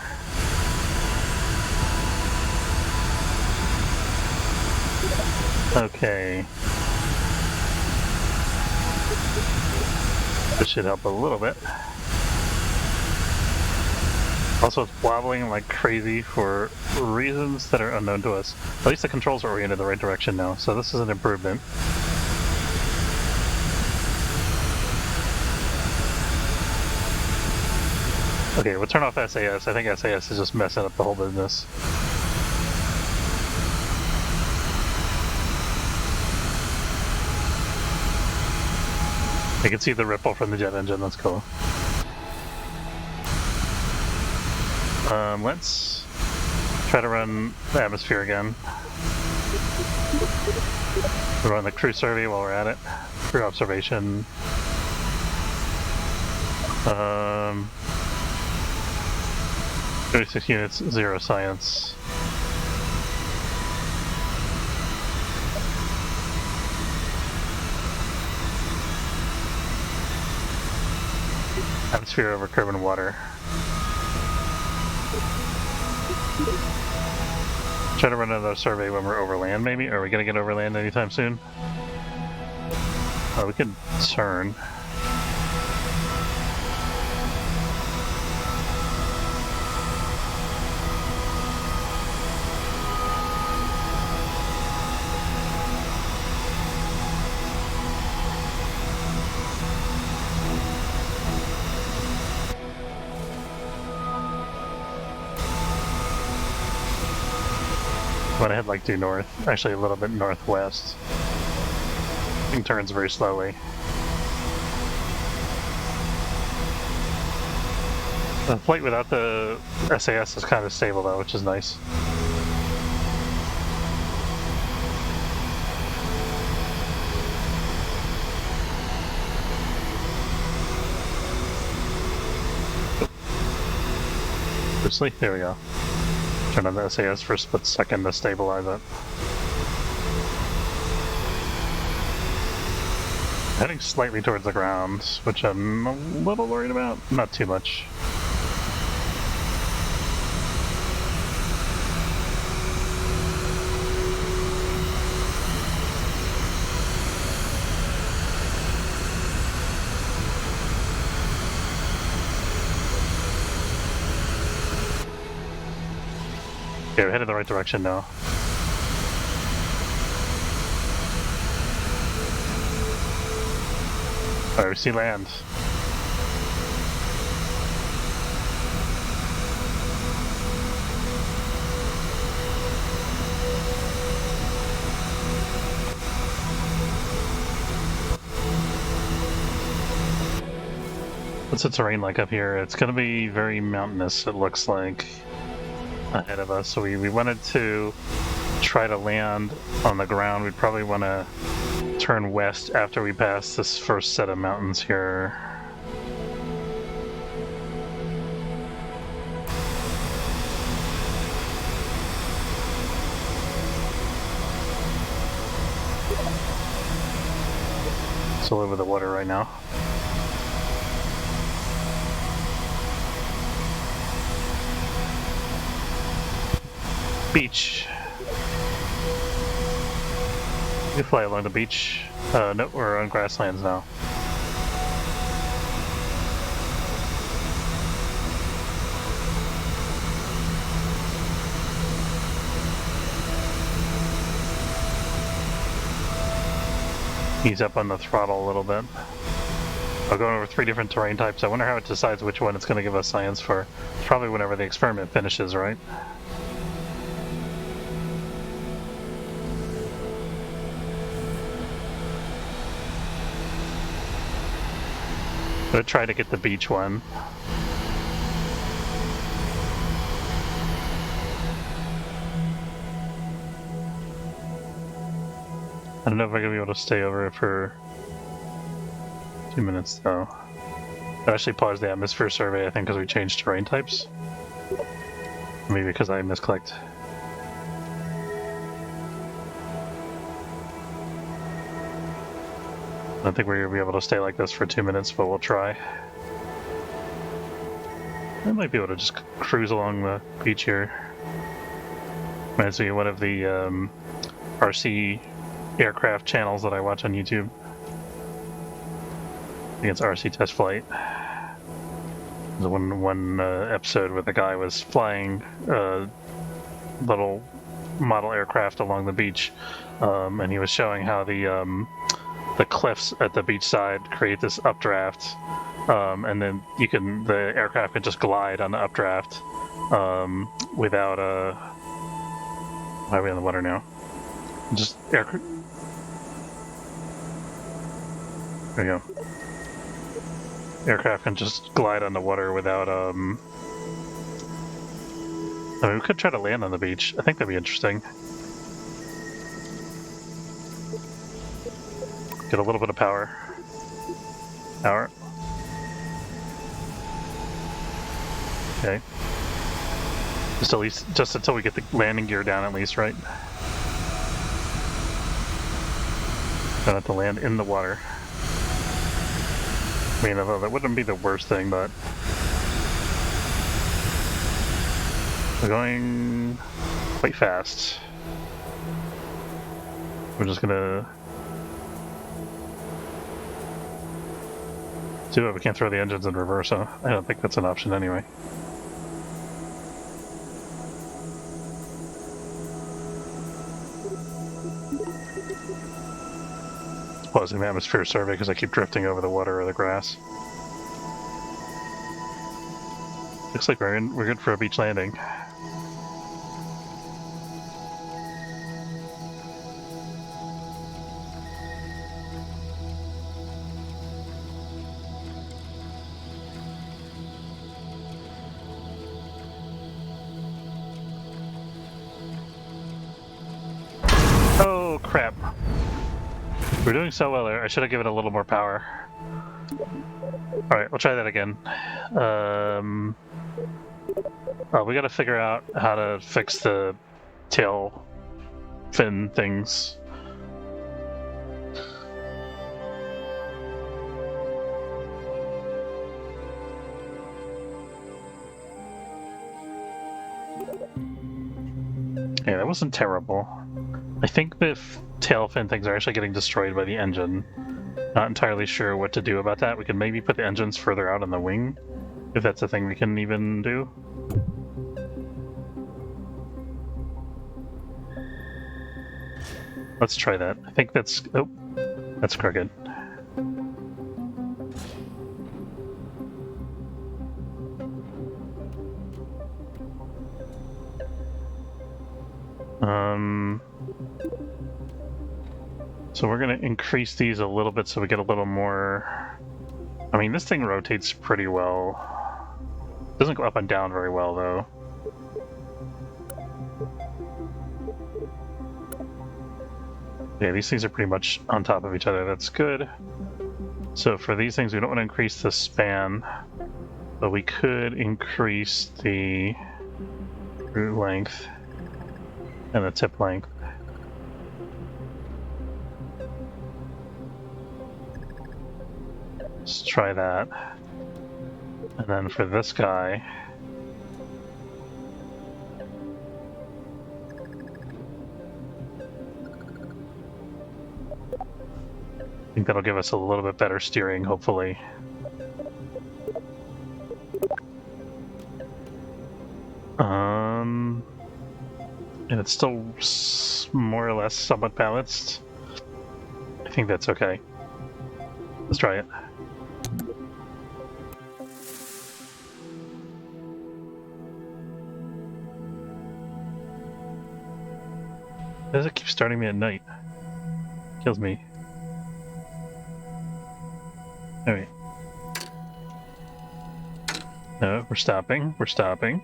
Okay. This should help a little bit. Also, it's wobbling like crazy for reasons that are unknown to us. At least the controls are oriented the right direction now, so this is an improvement. Okay, we'll turn off SAS. I think SAS is just messing up the whole business. I can see the ripple from the jet engine, that's cool. Let's try to run the atmosphere again. We'll run the crew survey while we're at it. Crew observation. 36 units, 0 science. Atmosphere over curb and water. Try to run another survey when we're over land, maybe? Are we gonna get over land anytime soon? Oh, we could turn. Went ahead like due north, actually a little bit northwest. Thing turns very slowly. The flight without the SAS is kind of stable though, which is nice. Seriously? There we go. Turn on the SAS for a split second to stabilize it. Heading slightly towards the ground, which I'm a little worried about. Not too much. Okay, we're headed the right direction now. Alright, we see land. What's the terrain like up here? It's going to be very mountainous, it looks like, ahead of us. So we wanted to try to land on the ground. We'd probably want to turn west after we pass this first set of mountains here. It's all over the water right now. Beach. We fly along the beach. No, we're on grasslands now. Ease up on the throttle a little bit. I'll go over 3 different terrain types. I wonder how it decides which one it's going to give us science for. Probably whenever the experiment finishes, right? I'm gonna try to get the beach one. I don't know if I'm gonna be able to stay over it for 2 minutes though. I actually paused the atmosphere survey, I think, because we changed terrain types. Maybe because I misclicked. I don't think we're gonna be able to stay like this for 2 minutes, but we'll try. I might be able to just cruise along the beach here. Reminds me of one of the RC aircraft channels that I watch on YouTube. I think it's RC Test Flight. There's one episode where the guy was flying a little model aircraft along the beach, and he was showing how the cliffs at the beach side create this updraft, and then the aircraft can just glide on the updraft without a. Why are we on the water now? Just aircraft. There we go. Aircraft can just glide on the water without I mean, we could try to land on the beach. I think that'd be interesting. Get a little bit of power. Okay. Just until we get the landing gear down, at least, right? Don't have to land in the water. I mean, although that wouldn't be the worst thing, but we're going quite fast. We're just gonna do it. We can't throw the engines in reverse, so I don't think that's an option anyway. Pausing the atmosphere survey because I keep drifting over the water or the grass. Looks like we're good for a beach landing. Oh crap. We're doing so well there. I should have given it a little more power. Alright, we'll try that again. Oh, we gotta figure out how to fix the tail fin things. Yeah, that wasn't terrible. I think the tail fin things are actually getting destroyed by the engine. Not entirely sure what to do about that. We could maybe put the engines further out on the wing, if that's a thing we can even do. Let's try that. I think that's... oh, that's crooked. So we're going to increase these a little bit so we get a little more... I mean, this thing rotates pretty well. Doesn't go up and down very well, though. Yeah, these things are pretty much on top of each other. That's good. So for these things, we don't want to increase the span, but we could increase the root length and the tip length. Let's try that. And then for this guy, I think that'll give us a little bit better steering, hopefully. And it's still more or less somewhat balanced. I think that's okay. Let's try it. Why does it keep starting me at night? Kills me. Alright. No, we're stopping. We're stopping.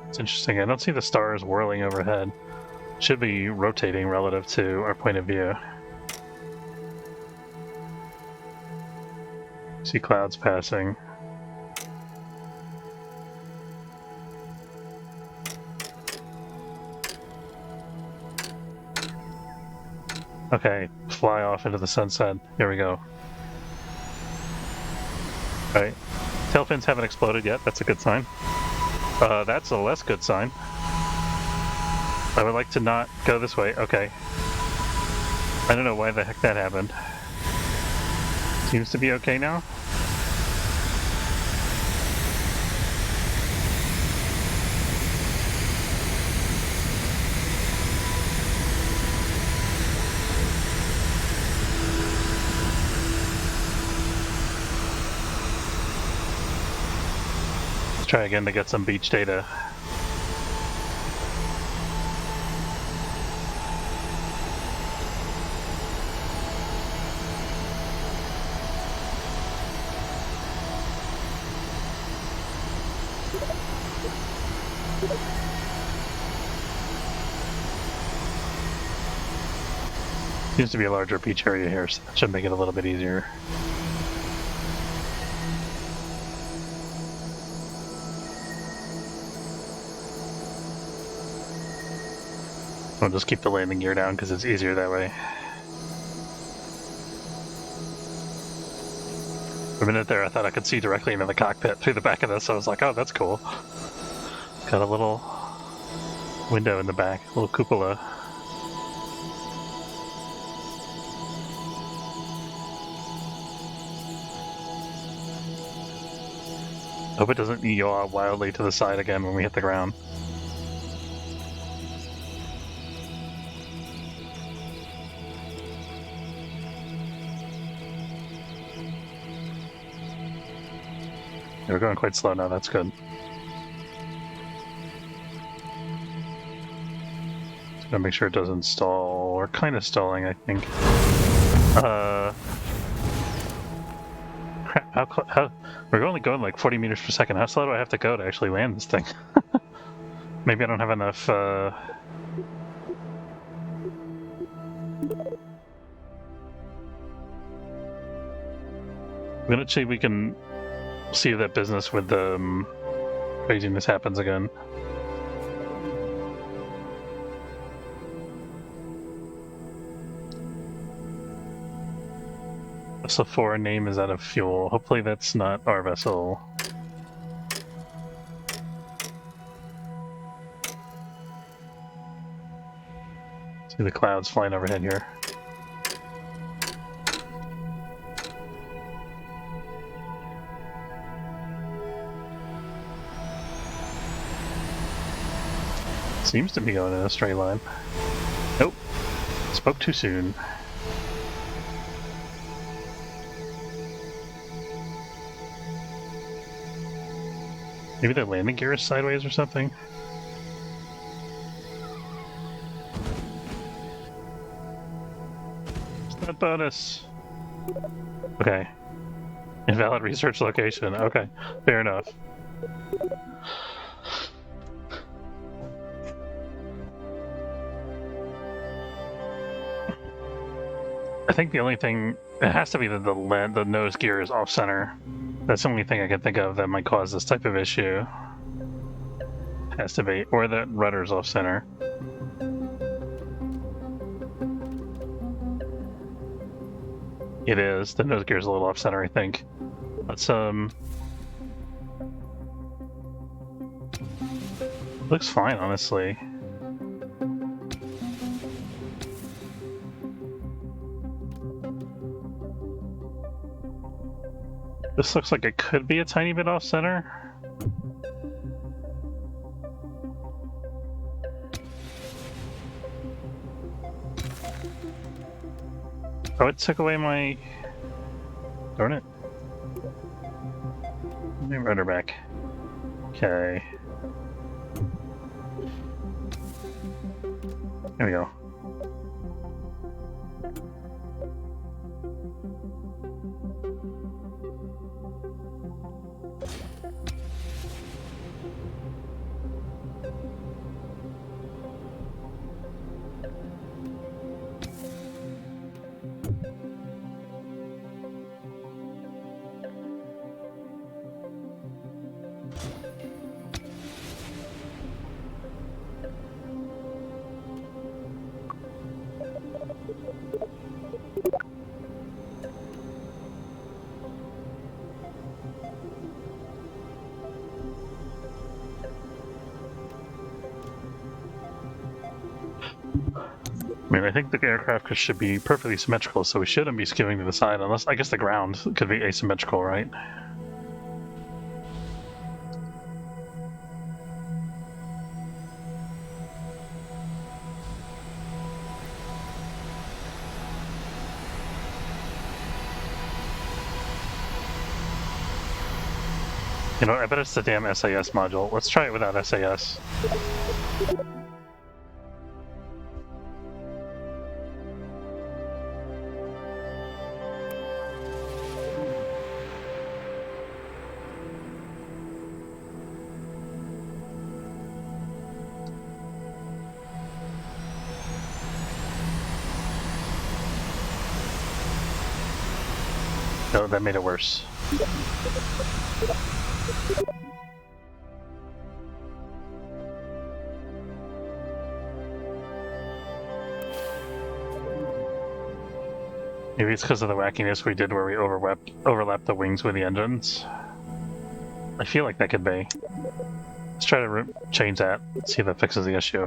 It's interesting. I don't see the stars whirling overhead. Should be rotating relative to our point of view. See clouds passing. Okay, fly off into the sunset. Here we go. Alright. Tail fins haven't exploded yet. That's a good sign. That's a less good sign. I would like to not go this way. Okay. I don't know why the heck that happened. Seems to be okay now. Let's try again to get some beach data. Seems to be a larger beach area here, so that should make it a little bit easier. I'll just keep the landing gear down because it's easier that way. For a minute there, I thought I could see directly into the cockpit through the back of this. So I was like, oh, that's cool. Got a little window in the back, a little cupola. Hope it doesn't yaw wildly to the side again when we hit the ground. We're going quite slow now, that's good. Just gotta make sure it doesn't stall. We're kind of stalling, I think. Crap, we're only going like 40 meters per second. How slow do I have to go to actually land this thing? Maybe I don't have enough, Let's see if we can see if that business with the craziness happens again. Vessel 4 name is out of fuel. Hopefully that's not our vessel. See the clouds flying overhead here. Seems to be going in a straight line. Nope. Spoke too soon. Maybe the landing gear is sideways or something? It's not bonus. Okay. Invalid research location. Okay, fair enough. I think the only thing, it has to be that the nose gear is off center. That's the only thing I can think of that might cause this type of issue. Has to be, or that rudder's off center. It is. The nose gear's a little off center, I think. Let's looks fine, honestly. This looks like it could be a tiny bit off center. Oh, it took away my... Darn it. Let me rudder back. Okay. Here we go. I mean, I think the aircraft should be perfectly symmetrical, so we shouldn't be skewing to the side, unless, I guess the ground could be asymmetrical, right? You know, I bet it's the damn SAS module. Let's try it without SAS. No, that made it worse. Maybe it's because of the wackiness we did where we overlapped the wings with the engines. I feel like that could be. Let's try to change that, see if that fixes the issue.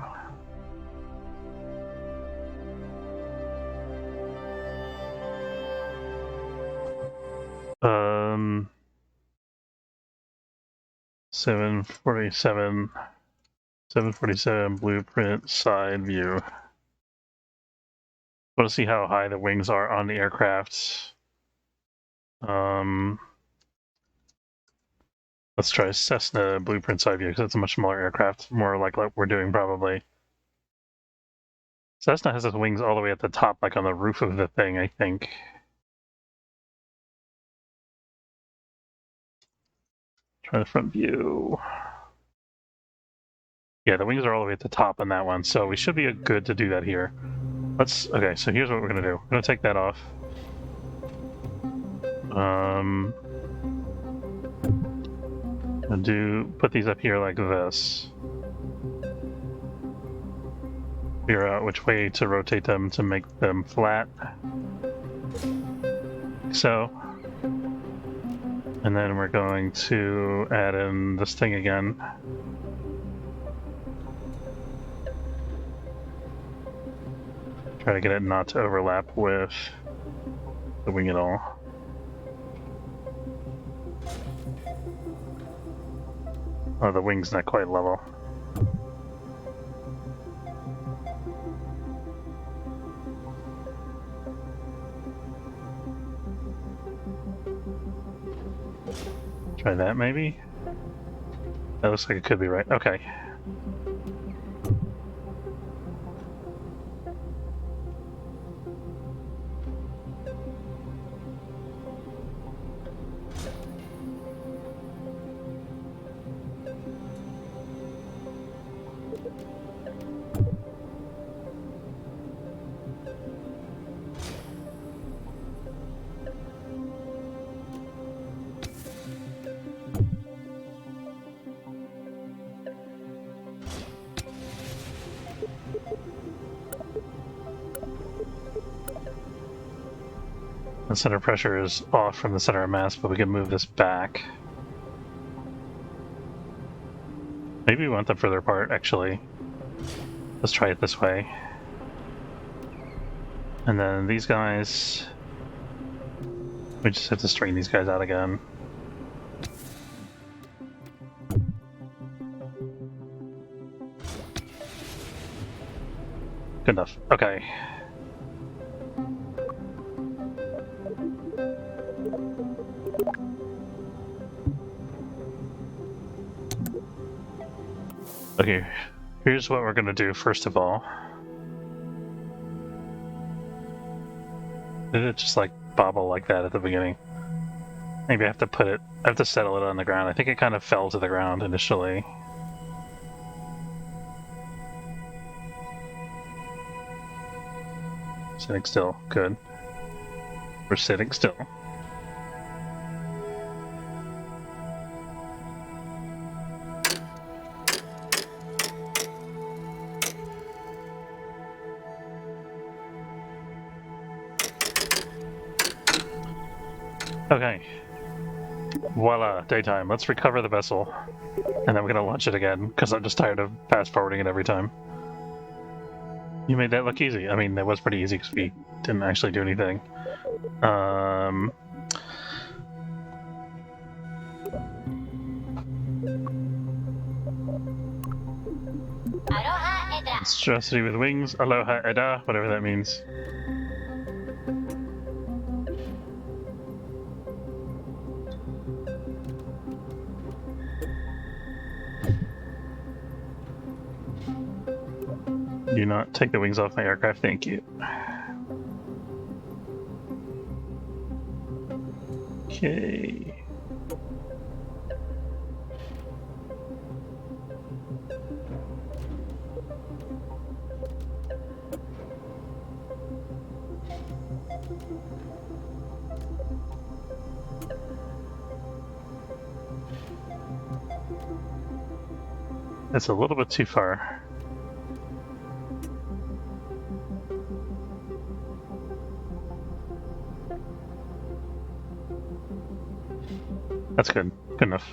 747 blueprint side view. Want to see how high the wings are on the aircraft. Let's try Cessna blueprint side view because it's a much smaller aircraft, more like what we're doing probably. Cessna has its wings all the way at the top, like on the roof of the thing, I think. Try the front view. Yeah, the wings are all the way at the top on that one, so we should be good to do that here. Okay, so here's what we're gonna do. We're gonna take that off. Put these up here like this. Figure out which way to rotate them to make them flat. So. And then we're going to add in this thing again. Try to get it not to overlap with the wing at all. Oh, the wing's not quite level. Try that, maybe? That looks like it could be right. Okay. The center pressure is off from the center of mass, but we can move this back. Maybe we want them further apart, actually. Let's try it this way. And then these guys... We just have to straighten these guys out again. Good enough. Okay. Okay, here's what we're going to do first of all. Did it just like bobble like that at the beginning? Maybe I have to settle it on the ground. I think it kind of fell to the ground initially. Sitting still, good. We're sitting still. Okay. Voila, daytime. Let's recover the vessel. And then we're gonna launch it again, because I'm just tired of fast-forwarding it every time. You made that look easy. I mean, that was pretty easy, because we didn't actually do anything. Monstrosity with wings, aloha eda, whatever that means. Do not take the wings off my aircraft, thank you. Okay. That's a little bit too far. That's good. Good enough.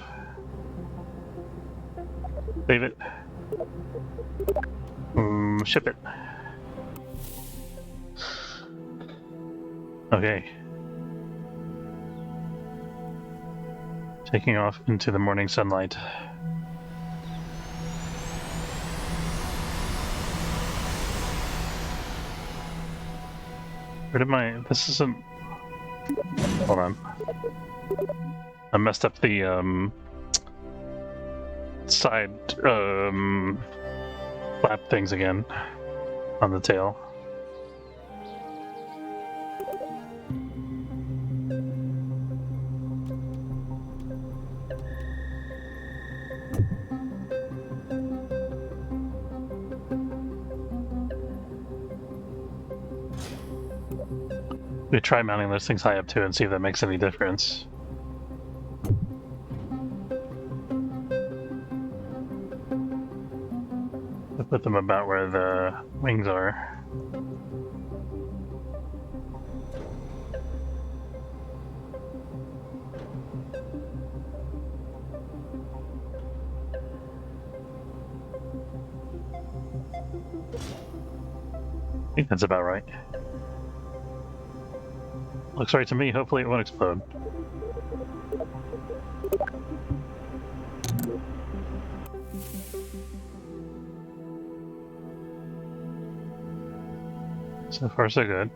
Save it. Ship it. Okay. Taking off into the morning sunlight. Where did my... This isn't... Hold on. I messed up the, side, flap things again on the tail. We try mounting those things high up too and see if that makes any difference. I put them about where the wings are. I think that's about right. Looks right to me, hopefully it won't explode. So far so good.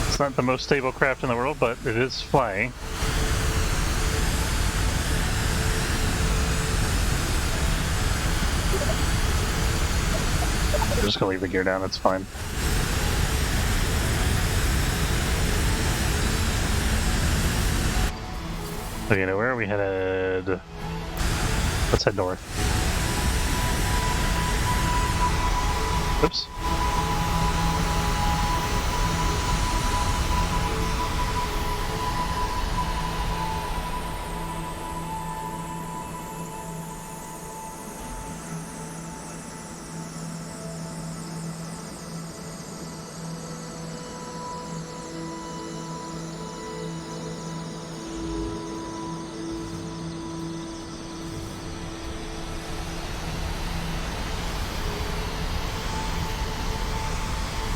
It's not the most stable craft in the world, but it is flying. I'm just gonna leave the gear down, it's fine. Okay, now where are we headed? Let's head north. Oops.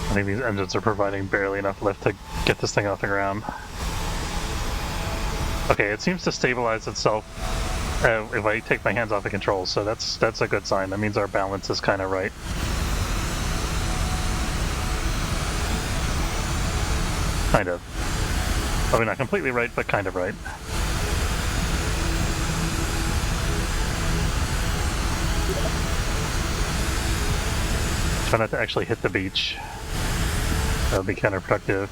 I think these engines are providing barely enough lift to get this thing off the ground. Okay, it seems to stabilize itself if I take my hands off the controls, so that's a good sign. That means our balance is kind of right. Kind of. Probably not completely right, but kind of right. Try not to actually hit the beach. That would be counterproductive.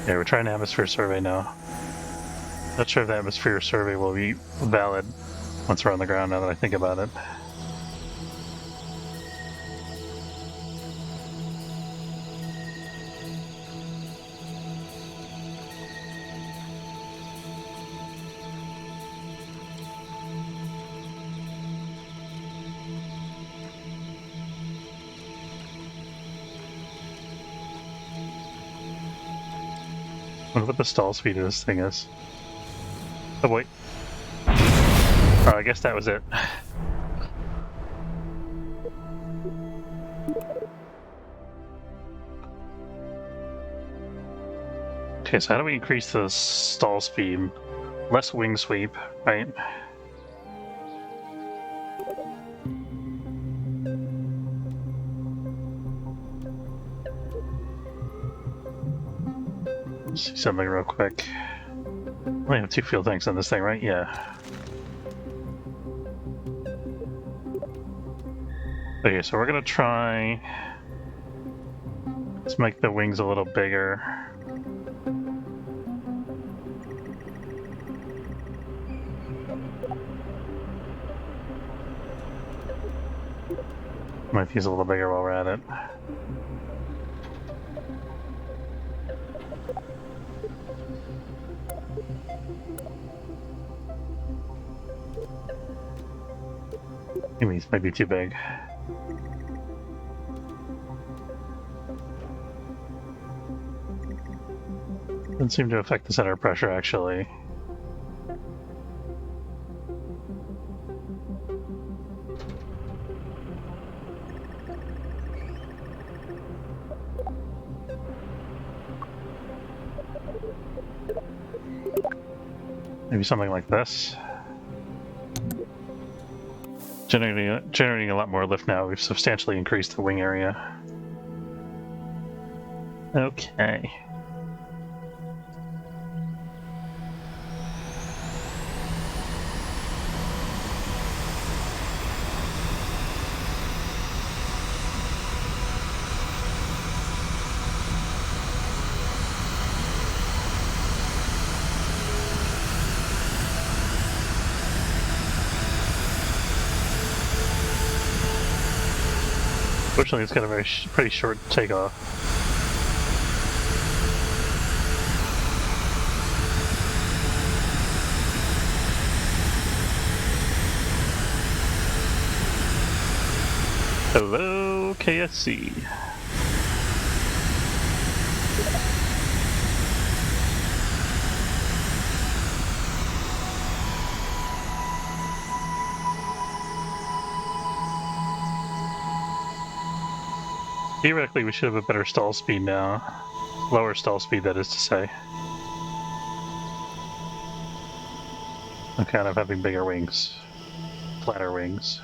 Yeah, we're trying an atmosphere survey now. Not sure if the atmosphere survey will be valid once we're on the ground, now that I think about it. I wonder what the stall speed of this thing is. Oh, wait. Oh, I guess that was it. Okay, so how do we increase the stall speed? Less wing sweep, right? Let's see something real quick. We only have 2 fuel tanks on this thing, right? Yeah. Okay, so we're gonna try... Let's make the wings a little bigger. Might use a little bigger while we're at it. Maybe these might be too big. Doesn't seem to affect the center of pressure, actually. Maybe something like this. Generating a lot more lift now. We've substantially increased the wing area. Okay. Fortunately, it's got a pretty short takeoff. Hello, KSC. Theoretically, we should have a better stall speed now. Lower stall speed, that is to say. I'm kind of having bigger wings. Flatter wings.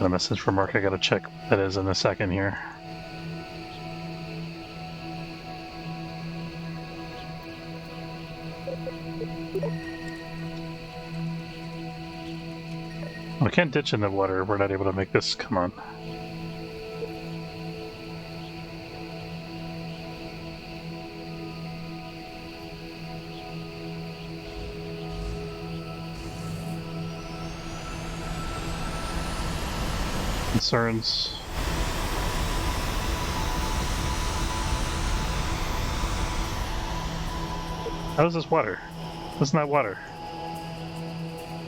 A message from Mark, I gotta check what that is in a second here. I can't ditch in the water. We're not able to make this. Come on. concerns. How is this water? That's not water.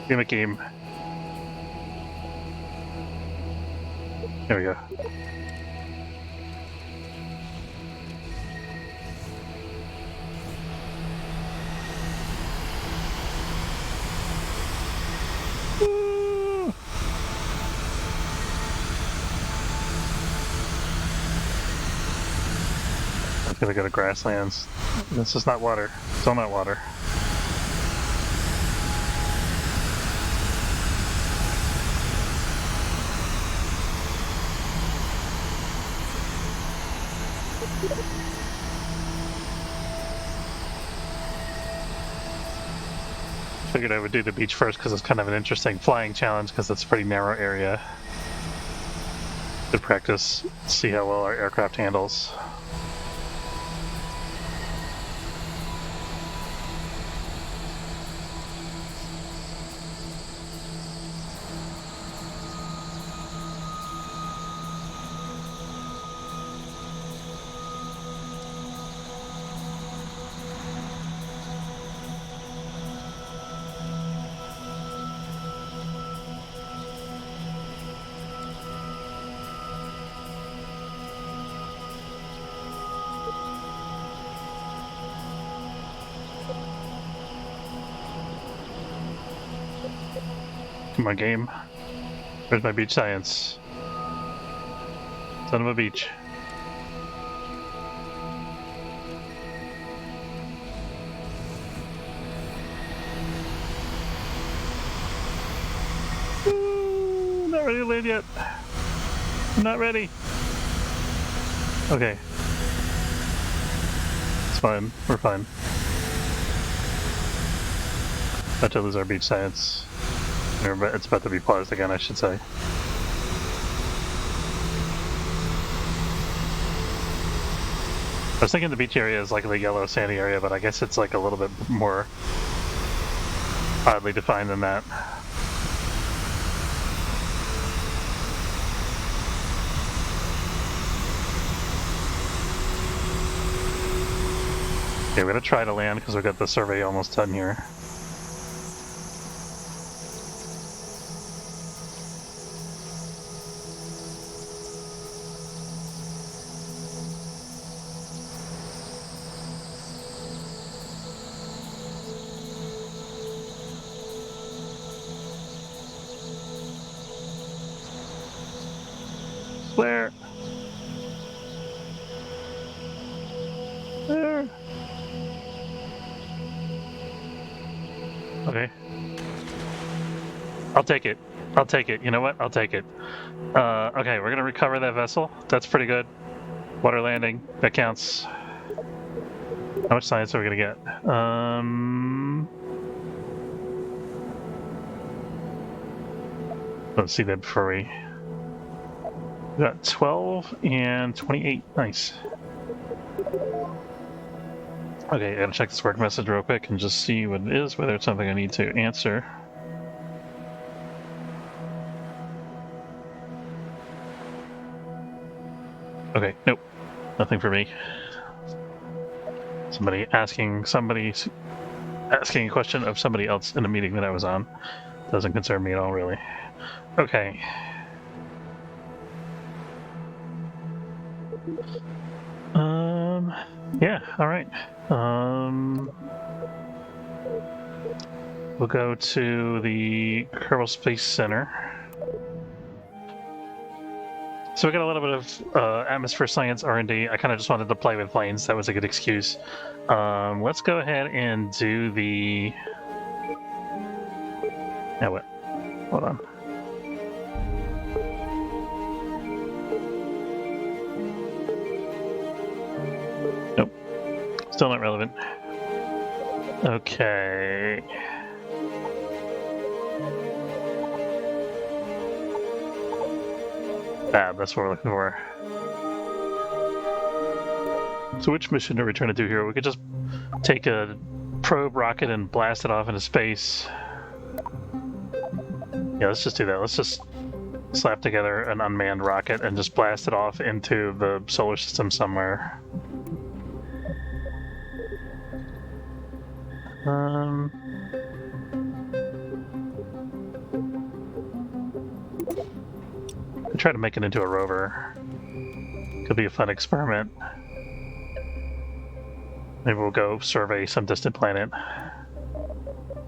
Game a game. There we go. Woo! I'm gonna go to grasslands. This is not water. Still not water. Figured I would do the beach first because it's kind of an interesting flying challenge because it's a pretty narrow area. Good practice, see how well our aircraft handles. Come on, game. Where's my beach science? Son of a beach. Ooh, not ready to land yet. I'm not ready. Okay. It's fine. We're fine. About to lose our beach science. It's about to be paused again, I should say. I was thinking the beach area is like the yellow sandy area, but I guess it's like a little bit more oddly defined than that. Okay, we're gonna try to land because we've got the survey almost done here. Where? Where? Okay. I'll take it. I'll take it. You know what? I'll take it. Okay, we're gonna recover that vessel. That's pretty good. Water landing. That counts. How much science are we gonna get? Let's see that before we got 12 and 28. Nice. Okay, I gotta check this work message real quick and just see what it is, whether it's something I need to answer. Okay, nope. Nothing for me. Somebody asking a question of somebody else in a meeting that I was on. Doesn't concern me at all, really. Okay. Yeah, alright. We'll go to the Kerbal Space Center. So we got a little bit of atmosphere science R&D. I kind of just wanted to play with planes. That was a good excuse. Let's go ahead and do the... Now what? Hold on. Nope. Still not relevant. Okay. Fab, that's what we're looking for. So which mission are we trying to do here? We could just take a probe rocket and blast it off into space. Yeah, let's just do that. Let's just slap together an unmanned rocket and just blast it off into the solar system somewhere. I try to make it into a rover. Could be a fun experiment. Maybe we'll go survey some distant planet.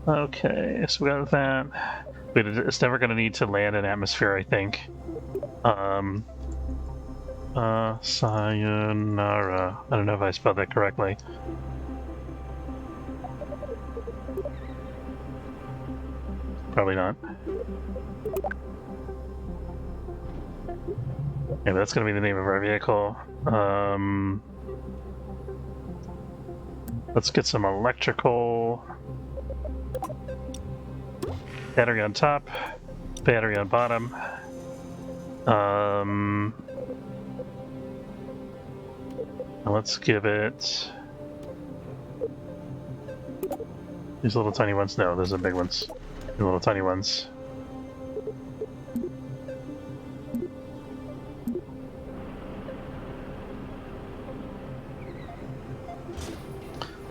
Okay, so we got that. But it's never going to need to land in atmosphere, I think. Sayonara. I don't know if I spelled that correctly. Probably not. Yeah, that's going to be the name of our vehicle. Let's get some electrical. Battery on top, battery on bottom. Let's give it... These little tiny ones? No, those are big ones. The little tiny ones.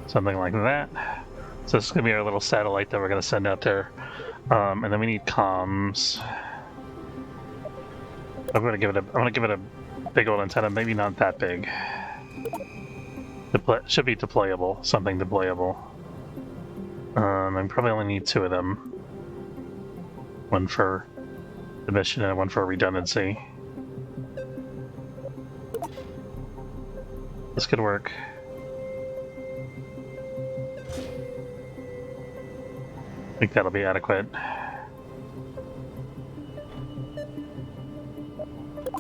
Something like that. So this is going to be our little satellite that we're going to send out there. And then we need comms. I'm going to give it a big old antenna, maybe not that big. Should be deployable, something deployable. I probably only need 2 of them. One for the mission and one for redundancy. This could work. I think that'll be adequate.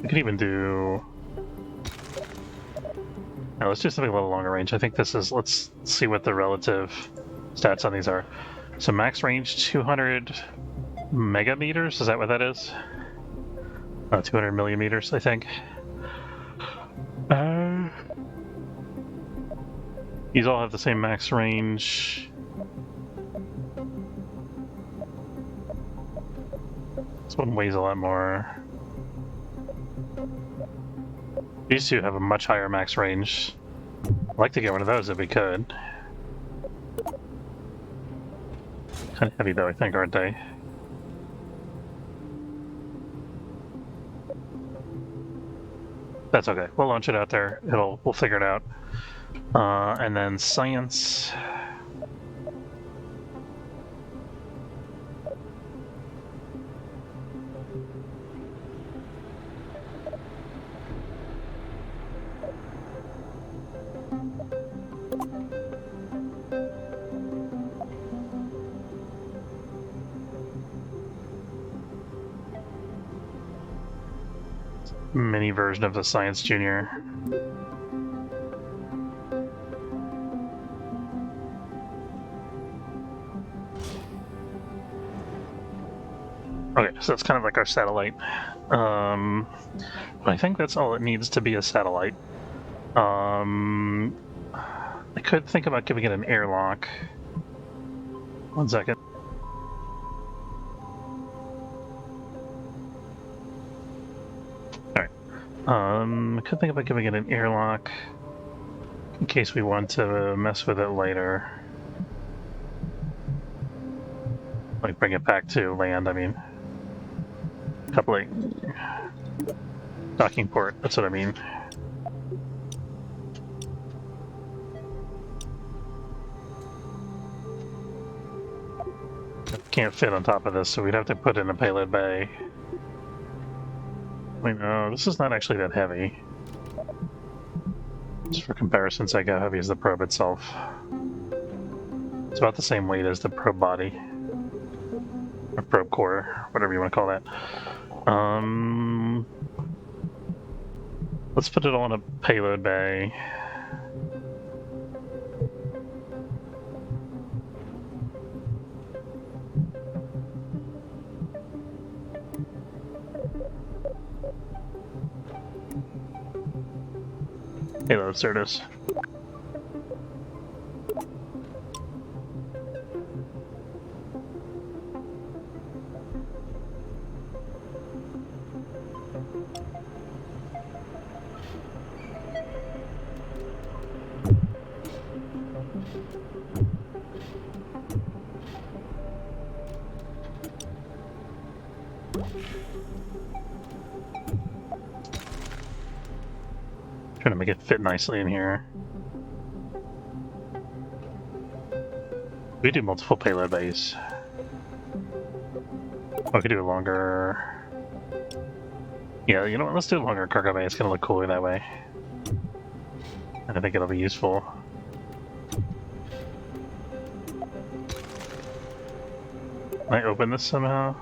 We could even do... No, let's do something a little longer range. I think this is... Let's see what the relative stats on these are. So max range 200 megameters, is that what that is? 200 millimeters, I think. These all have the same max range. This one weighs a lot more. These two have a much higher max range. I'd like to get one of those if we could. Kind of heavy though, I think, aren't they? That's okay. We'll launch it out there. We'll figure it out. And then science. Mini version of the Science Junior. Okay, so that's kind of like our satellite. But I think that's all it needs to be a satellite. I could think about giving it an airlock. 1 second. I could think about giving it an airlock in case we want to mess with it later. Like bring it back to land, I mean. Coupling. Docking port, that's what I mean. Can't fit on top of this, so we'd have to put in a payload bay. Wait, no, this is not actually that heavy. Just for comparison's sake, how heavy is the probe itself? It's about the same weight as the probe body. Or probe core, whatever you want to call that. Let's put it all in a payload bay. Payload, there it is. Trying to make it fit nicely in here. We do multiple payload bays. Oh, I could do a longer... Yeah, you know what? Let's do a longer cargo bay. It's gonna look cooler that way. And I think it'll be useful. Can I open this somehow?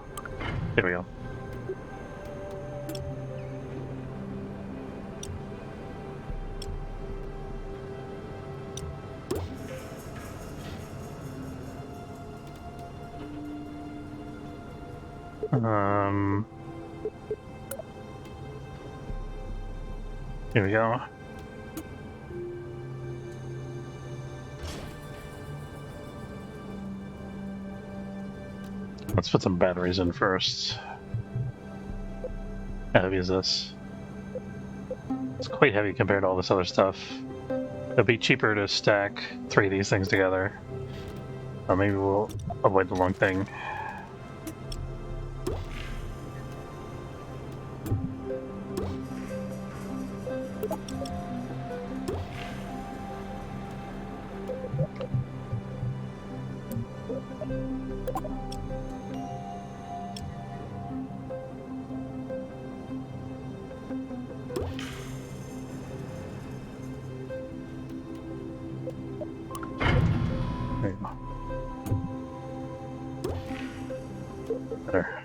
There we go. Here we go. Let's put some batteries in first. How heavy is this? It's quite heavy compared to all this other stuff. It'd be cheaper to stack 3 of these things together. Maybe we'll avoid the long thing. There you go. Better.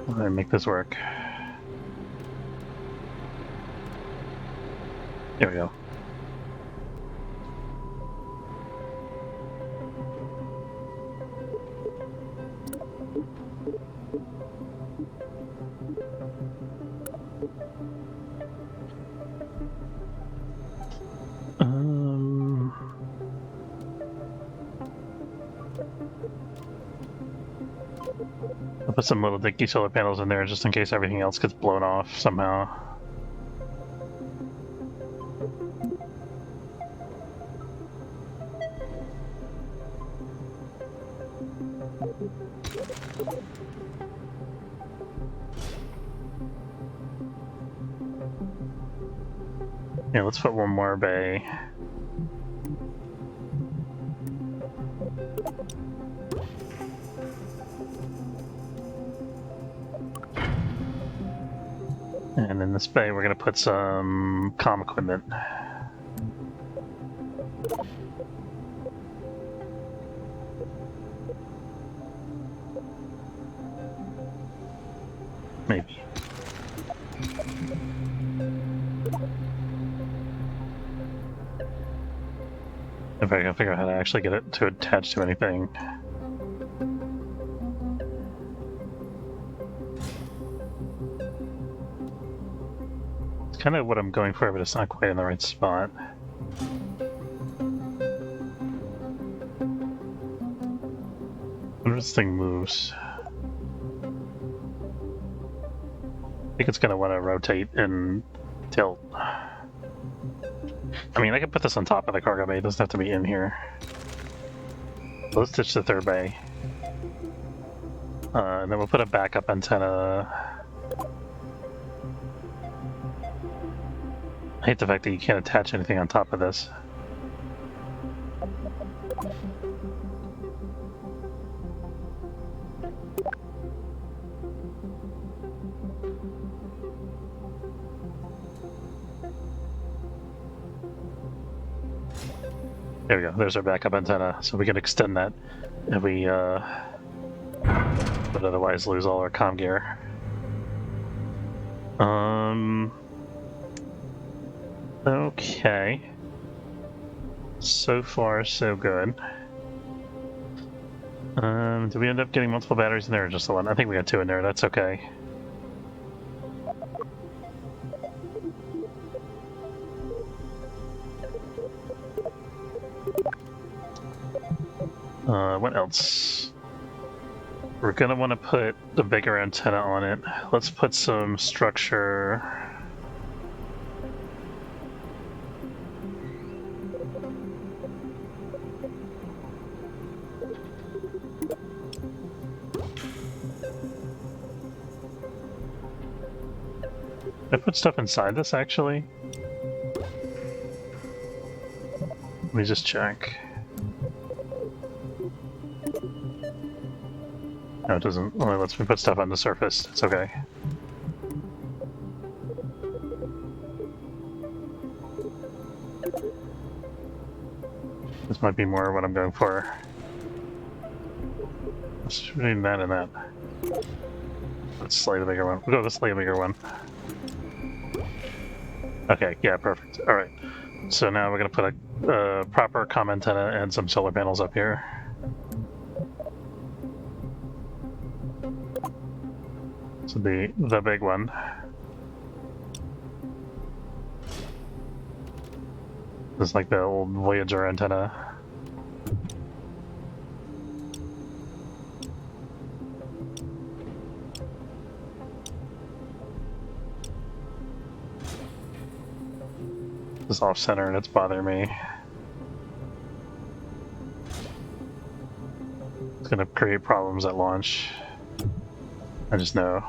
Let me make this work. There we go. I'll put some little dinky solar panels in there just in case everything else gets blown off somehow. Yeah, let's put one more bay. And in this bay, we're going to put some comm equipment. Maybe. If I can figure out how to actually get it to attach to anything. It's kind of what I'm going for, but it's not quite in the right spot. I wonder if this thing moves. I think it's going to want to rotate and tilt. I mean, I could put this on top of the cargo bay. It doesn't have to be in here. So let's ditch the third bay. And then we'll put a backup antenna. I hate the fact that you can't attach anything on top of this. There we go, there's our backup antenna, so we can extend that if we would otherwise lose all our comm gear. Okay. So far, so good. Did we end up getting multiple batteries in there or just the one? I think we got 2 in there. That's okay. What else? We're gonna want to put the bigger antenna on it. Let's put some structure. I put stuff inside this actually. Let me just check. No, it doesn't. Only lets me put stuff on the surface. It's okay. This might be more what I'm going for. Let's do that and that. Let's slightly bigger one. We'll go with the slightly bigger one. Okay, yeah, perfect. Alright. So now we're going to put a proper comm antenna and some solar panels up here. This would be the big one. It's like the old Voyager antenna. It's off center and it's bothering me. It's gonna create problems at launch. I just know.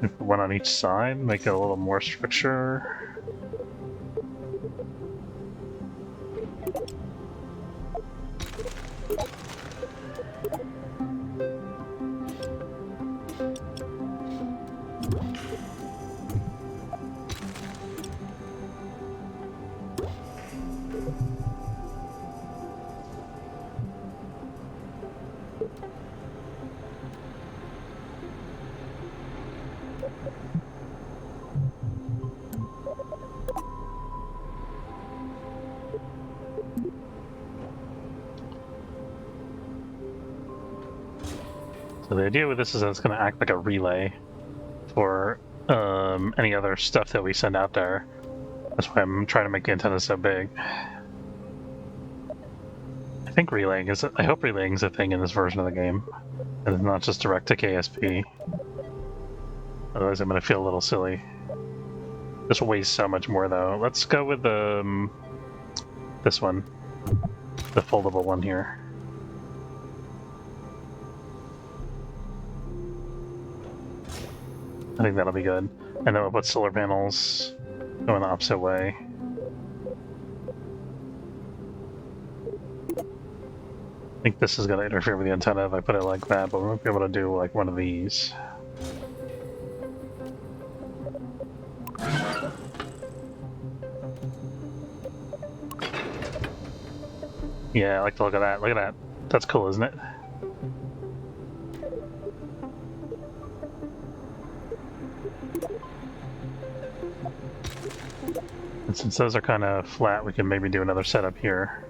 If one on each side, make it a little more structure. So the idea with this is that it's going to act like a relay for any other stuff that we send out there. That's why I'm trying to make the antenna so big. I think relaying is. I hope relaying is a thing in this version of the game, and it's not just direct to KSP. Otherwise, I'm going to feel a little silly. This weighs so much more, though. Let's go with the this one, the foldable one here. I think that'll be good. And then we'll put solar panels going the opposite way. I think this is going to interfere with the antenna if I put it like that, but we won't be able to do like one of these. Yeah, I like the look of that. Look at that. That's cool, isn't it? And since those are kind of flat, we can maybe do another setup here.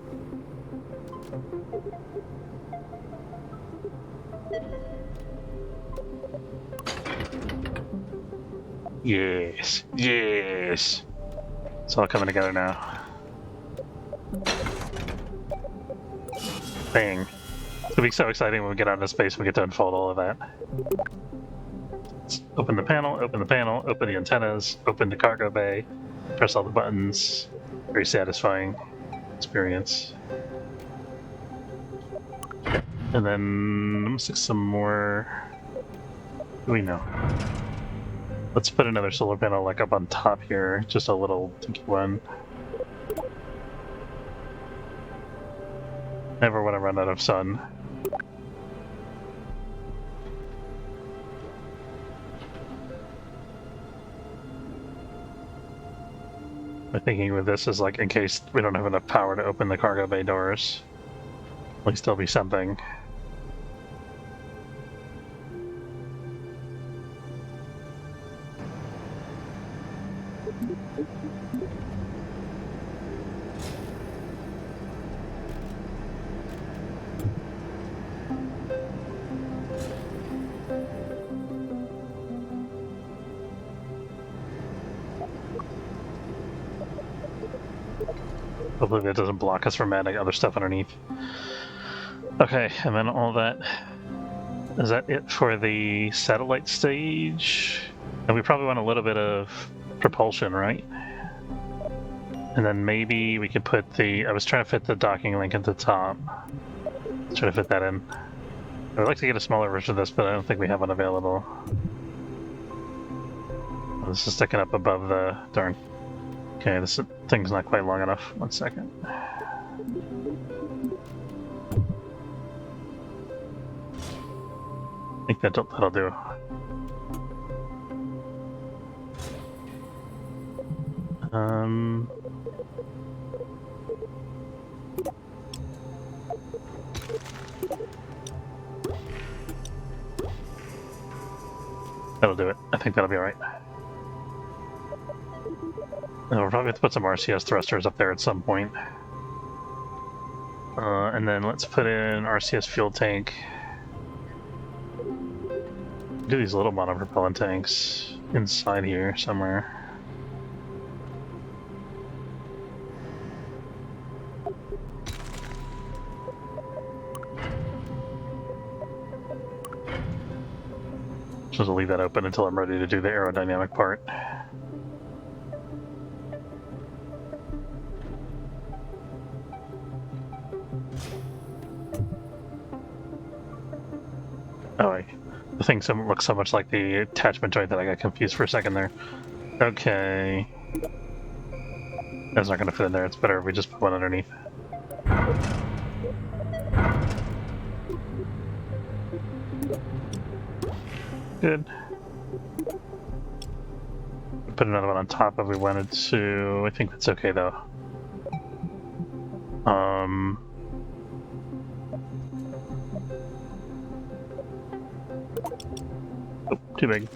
Yes, yes. It's all coming together now. Bang. It'll be so exciting when we get out into space and we get to unfold all of that. Let's open the panel, open the antennas, open the cargo bay, press all the buttons. Very satisfying experience. And then I'm gonna stick some more. What do we know? Let's put another solar panel like up on top here, just a little tinky one. Never want to run out of sun. My thinking with this is like in case we don't have enough power to open the cargo bay doors, at least there'll be something. Hopefully that doesn't block us from adding other stuff underneath. Okay, and then all that... Is that it for the satellite stage? And we probably want a little bit of propulsion, right? And then maybe we could put the... I was trying to fit the docking link at the top. Let's try to fit that in. I would like to get a smaller version of this, but I don't think we have one available. Oh, this is sticking up above the... Darn. Okay, this thing's not quite long enough. 1 second. I think that'll do. That'll do it. I think that'll be alright. We'll probably have to put some RCS thrusters up there at some point. And then let's put in RCS fuel tank. Do these little monopropellant tanks inside here somewhere. Just leave that open until I'm ready to do the aerodynamic part. Oh, the thing looks so much like the attachment joint that I got confused for a second there. Okay. That's not going to fit in there. It's better if we just put one underneath. Good. Put another one on top if we wanted to. I think that's okay though. Oh, too big.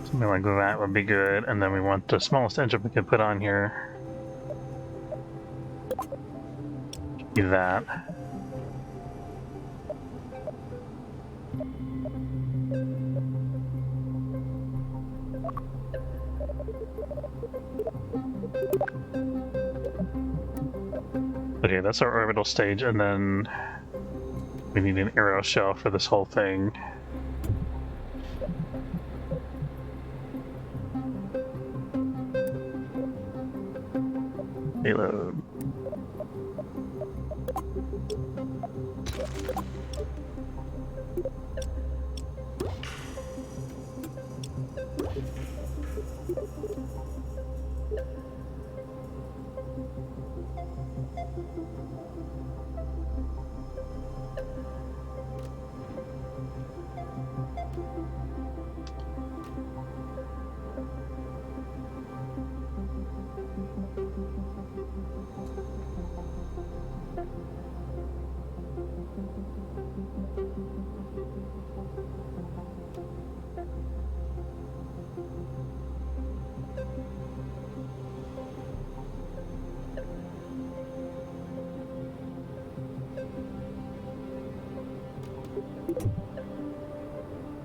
Something like that would be good, and then we want the smallest engine we can put on here. Do that. Okay, that's our orbital stage, and then we need an aero shell for this whole thing. Payload.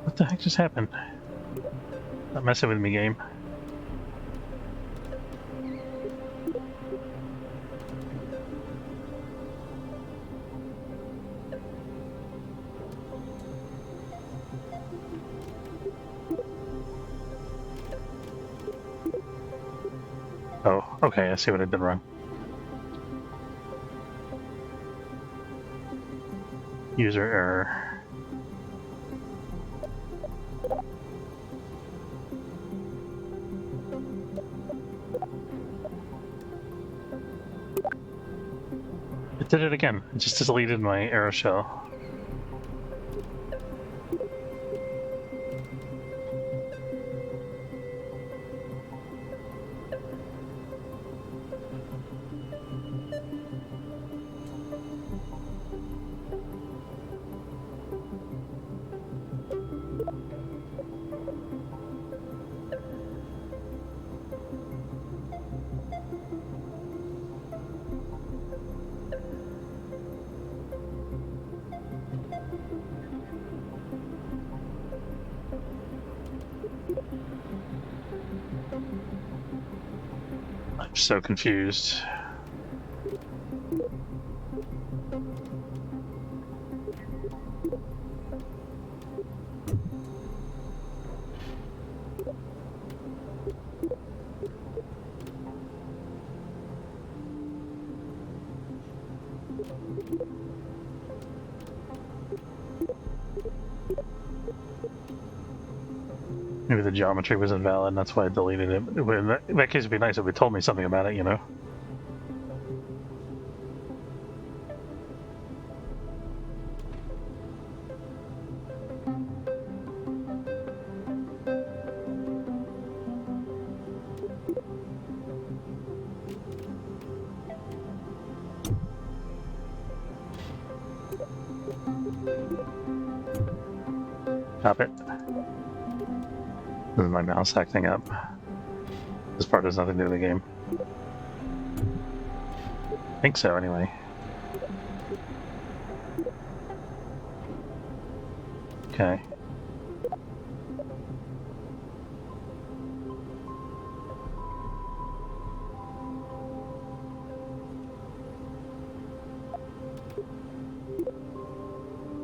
What the heck just happened? Not messing with me, game. Oh, okay, I see what I did wrong. User error. It did it again. It just deleted my arrow shell. So confused. Maybe the geometry was invalid, and that's why I deleted it. In that case, it'd be nice if it told me something about it, you know? Stop it. This is my mouse acting up. This part has nothing to do with the game. I think so, anyway. Okay.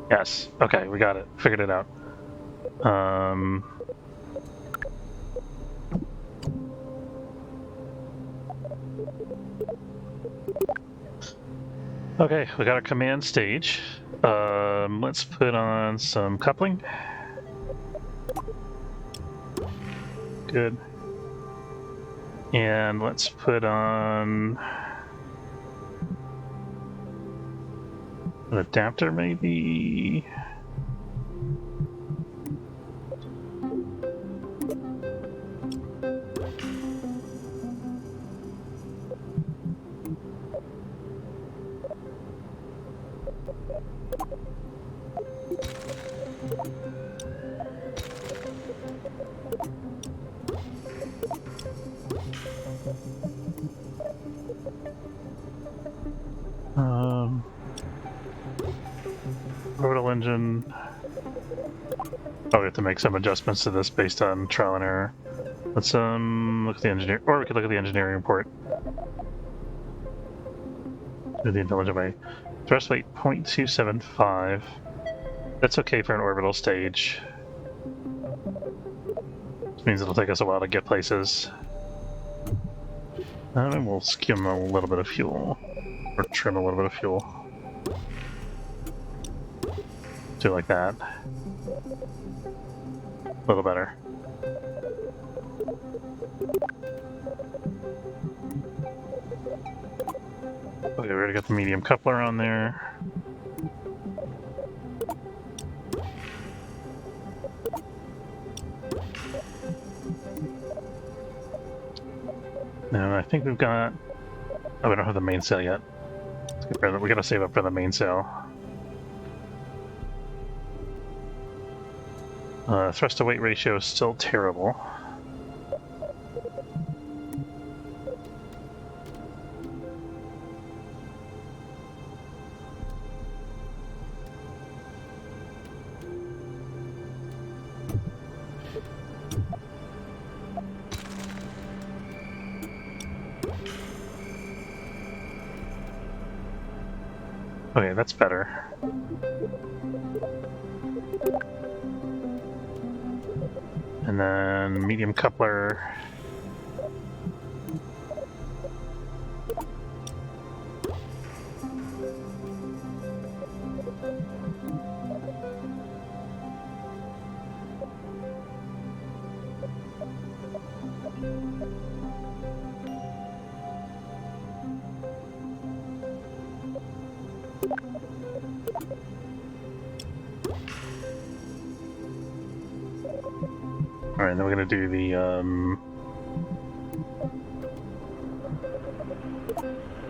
Yes. Okay, we got it. Figured it out. Okay, we got our command stage. Let's put on some coupling. Good. And let's put on an adapter, maybe. Orbital engine. Oh, we have to make some adjustments to this based on trial and error. Let's look at the engineer, or we could look at the engineering report. Do the intelligent way. Thrust weight 0.275. That's okay for an orbital stage. Which means it'll take us a while to get places. And we'll skim a little bit of fuel, or trim a little bit of fuel. Do it like that. A little better. Okay, we already got the medium coupler on there. Now I think we've got... Oh, we don't have the mainsail yet. We gotta save up for the mainsail. Thrust to weight ratio is still terrible. Okay, that's better. And then medium coupler. Alright, then we're gonna do the,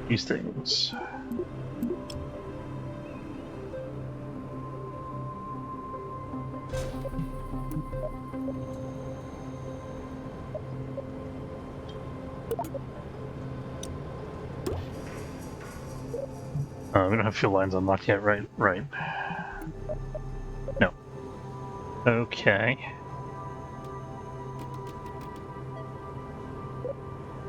these things. We don't have fuel lines unlocked yet, right? Right. No. Okay.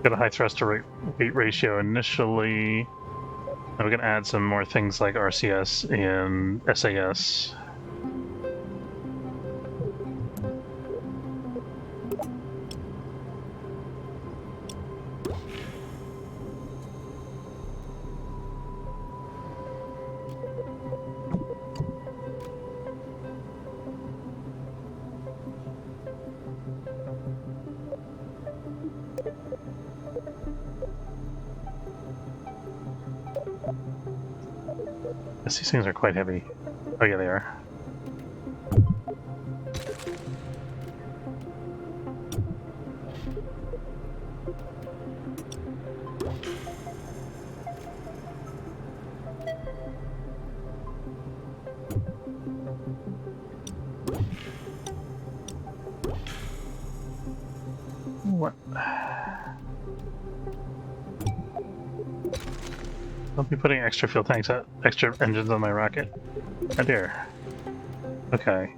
Got a high thrust to weight ratio initially. And we can add some more things like RCS and SAS. Yes, these things are quite heavy. Oh yeah, they are. What? I'll be putting extra fuel tanks, extra engines on my rocket. Oh dear. Okay.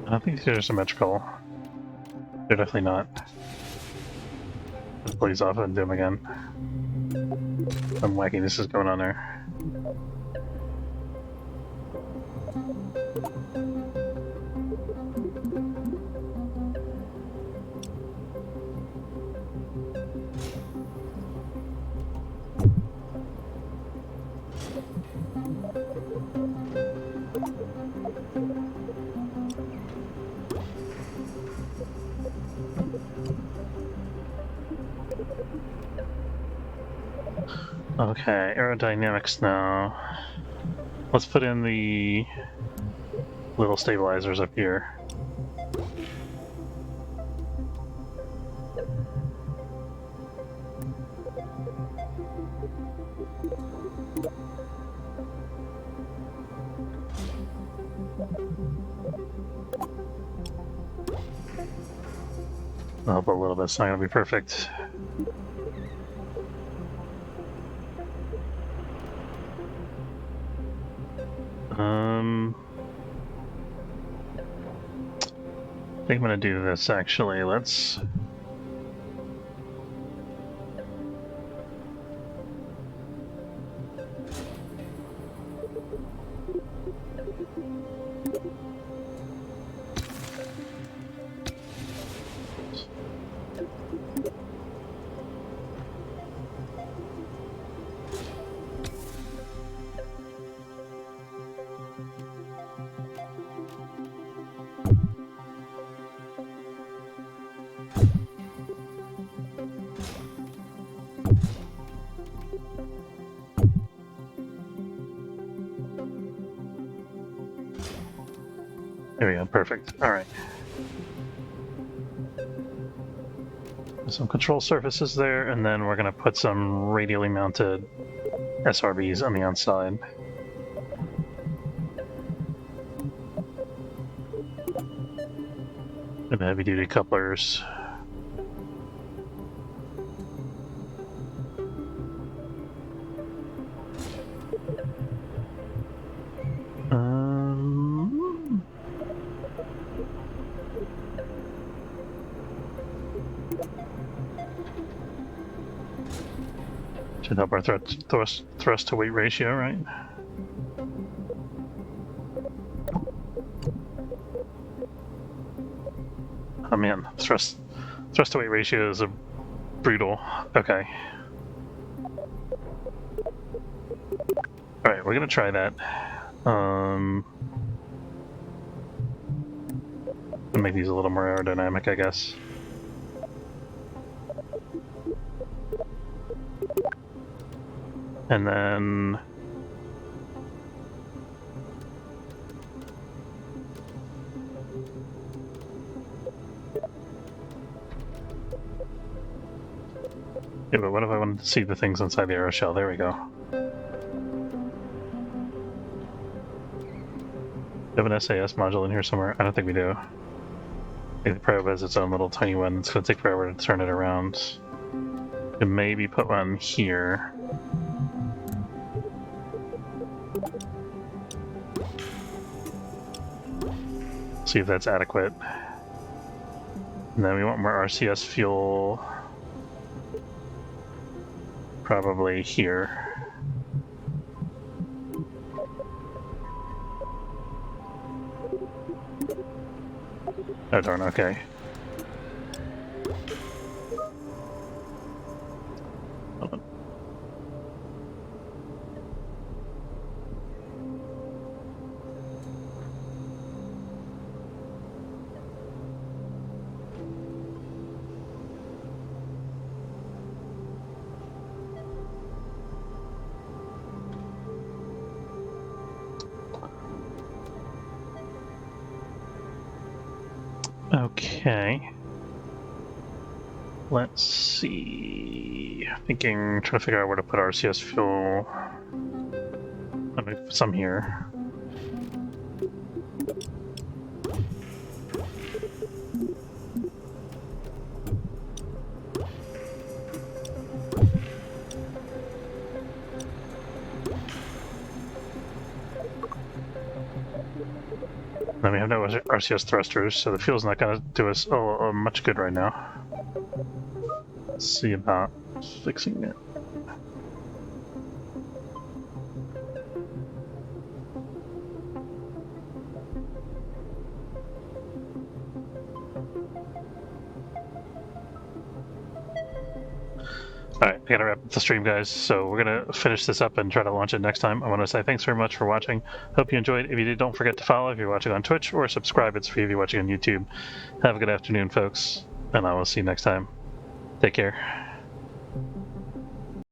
I don't think these are symmetrical. They're definitely not. Let's pull these off and do them again. Some wackiness is going on there. Okay, aerodynamics now. Let's put in the little stabilizers up here. I'll help a little bit, it's not going to be perfect. I think I'm going to do this actually. Let's... There we go, perfect. Alright. Some control surfaces there, and then we're going to put some radially mounted SRBs on the outside. And heavy duty couplers. Should help our thrust to weight ratio, right? Oh man, thrust to weight ratio is a brutal. Okay. Alright, we're gonna try that. Make these a little more aerodynamic, I guess. And then... yeah, but what if I wanted to see the things inside the aeroshell? There we go. Do we have an SAS module in here somewhere? I don't think we do. I think the probe has its own little tiny one. It's going to take forever to turn it around. And maybe put one here. See if that's adequate. And then we want more RCS fuel. Probably here. Oh darn, okay. Hold on. Okay. Let's see. Trying to figure out where to put RCS fuel. Let me put some here. Then we have no RCS thrusters, so the fuel's not going to do us much good right now. Let's see about fixing it. Alright, I gotta wrap up the stream, guys, so we're gonna finish this up and try to launch it next time. I want to say thanks very much for watching. Hope you enjoyed. If you did, don't forget to follow if you're watching on Twitch, or subscribe. It's free if you're watching on YouTube. Have a good afternoon, folks, and I will see you next time. Take care.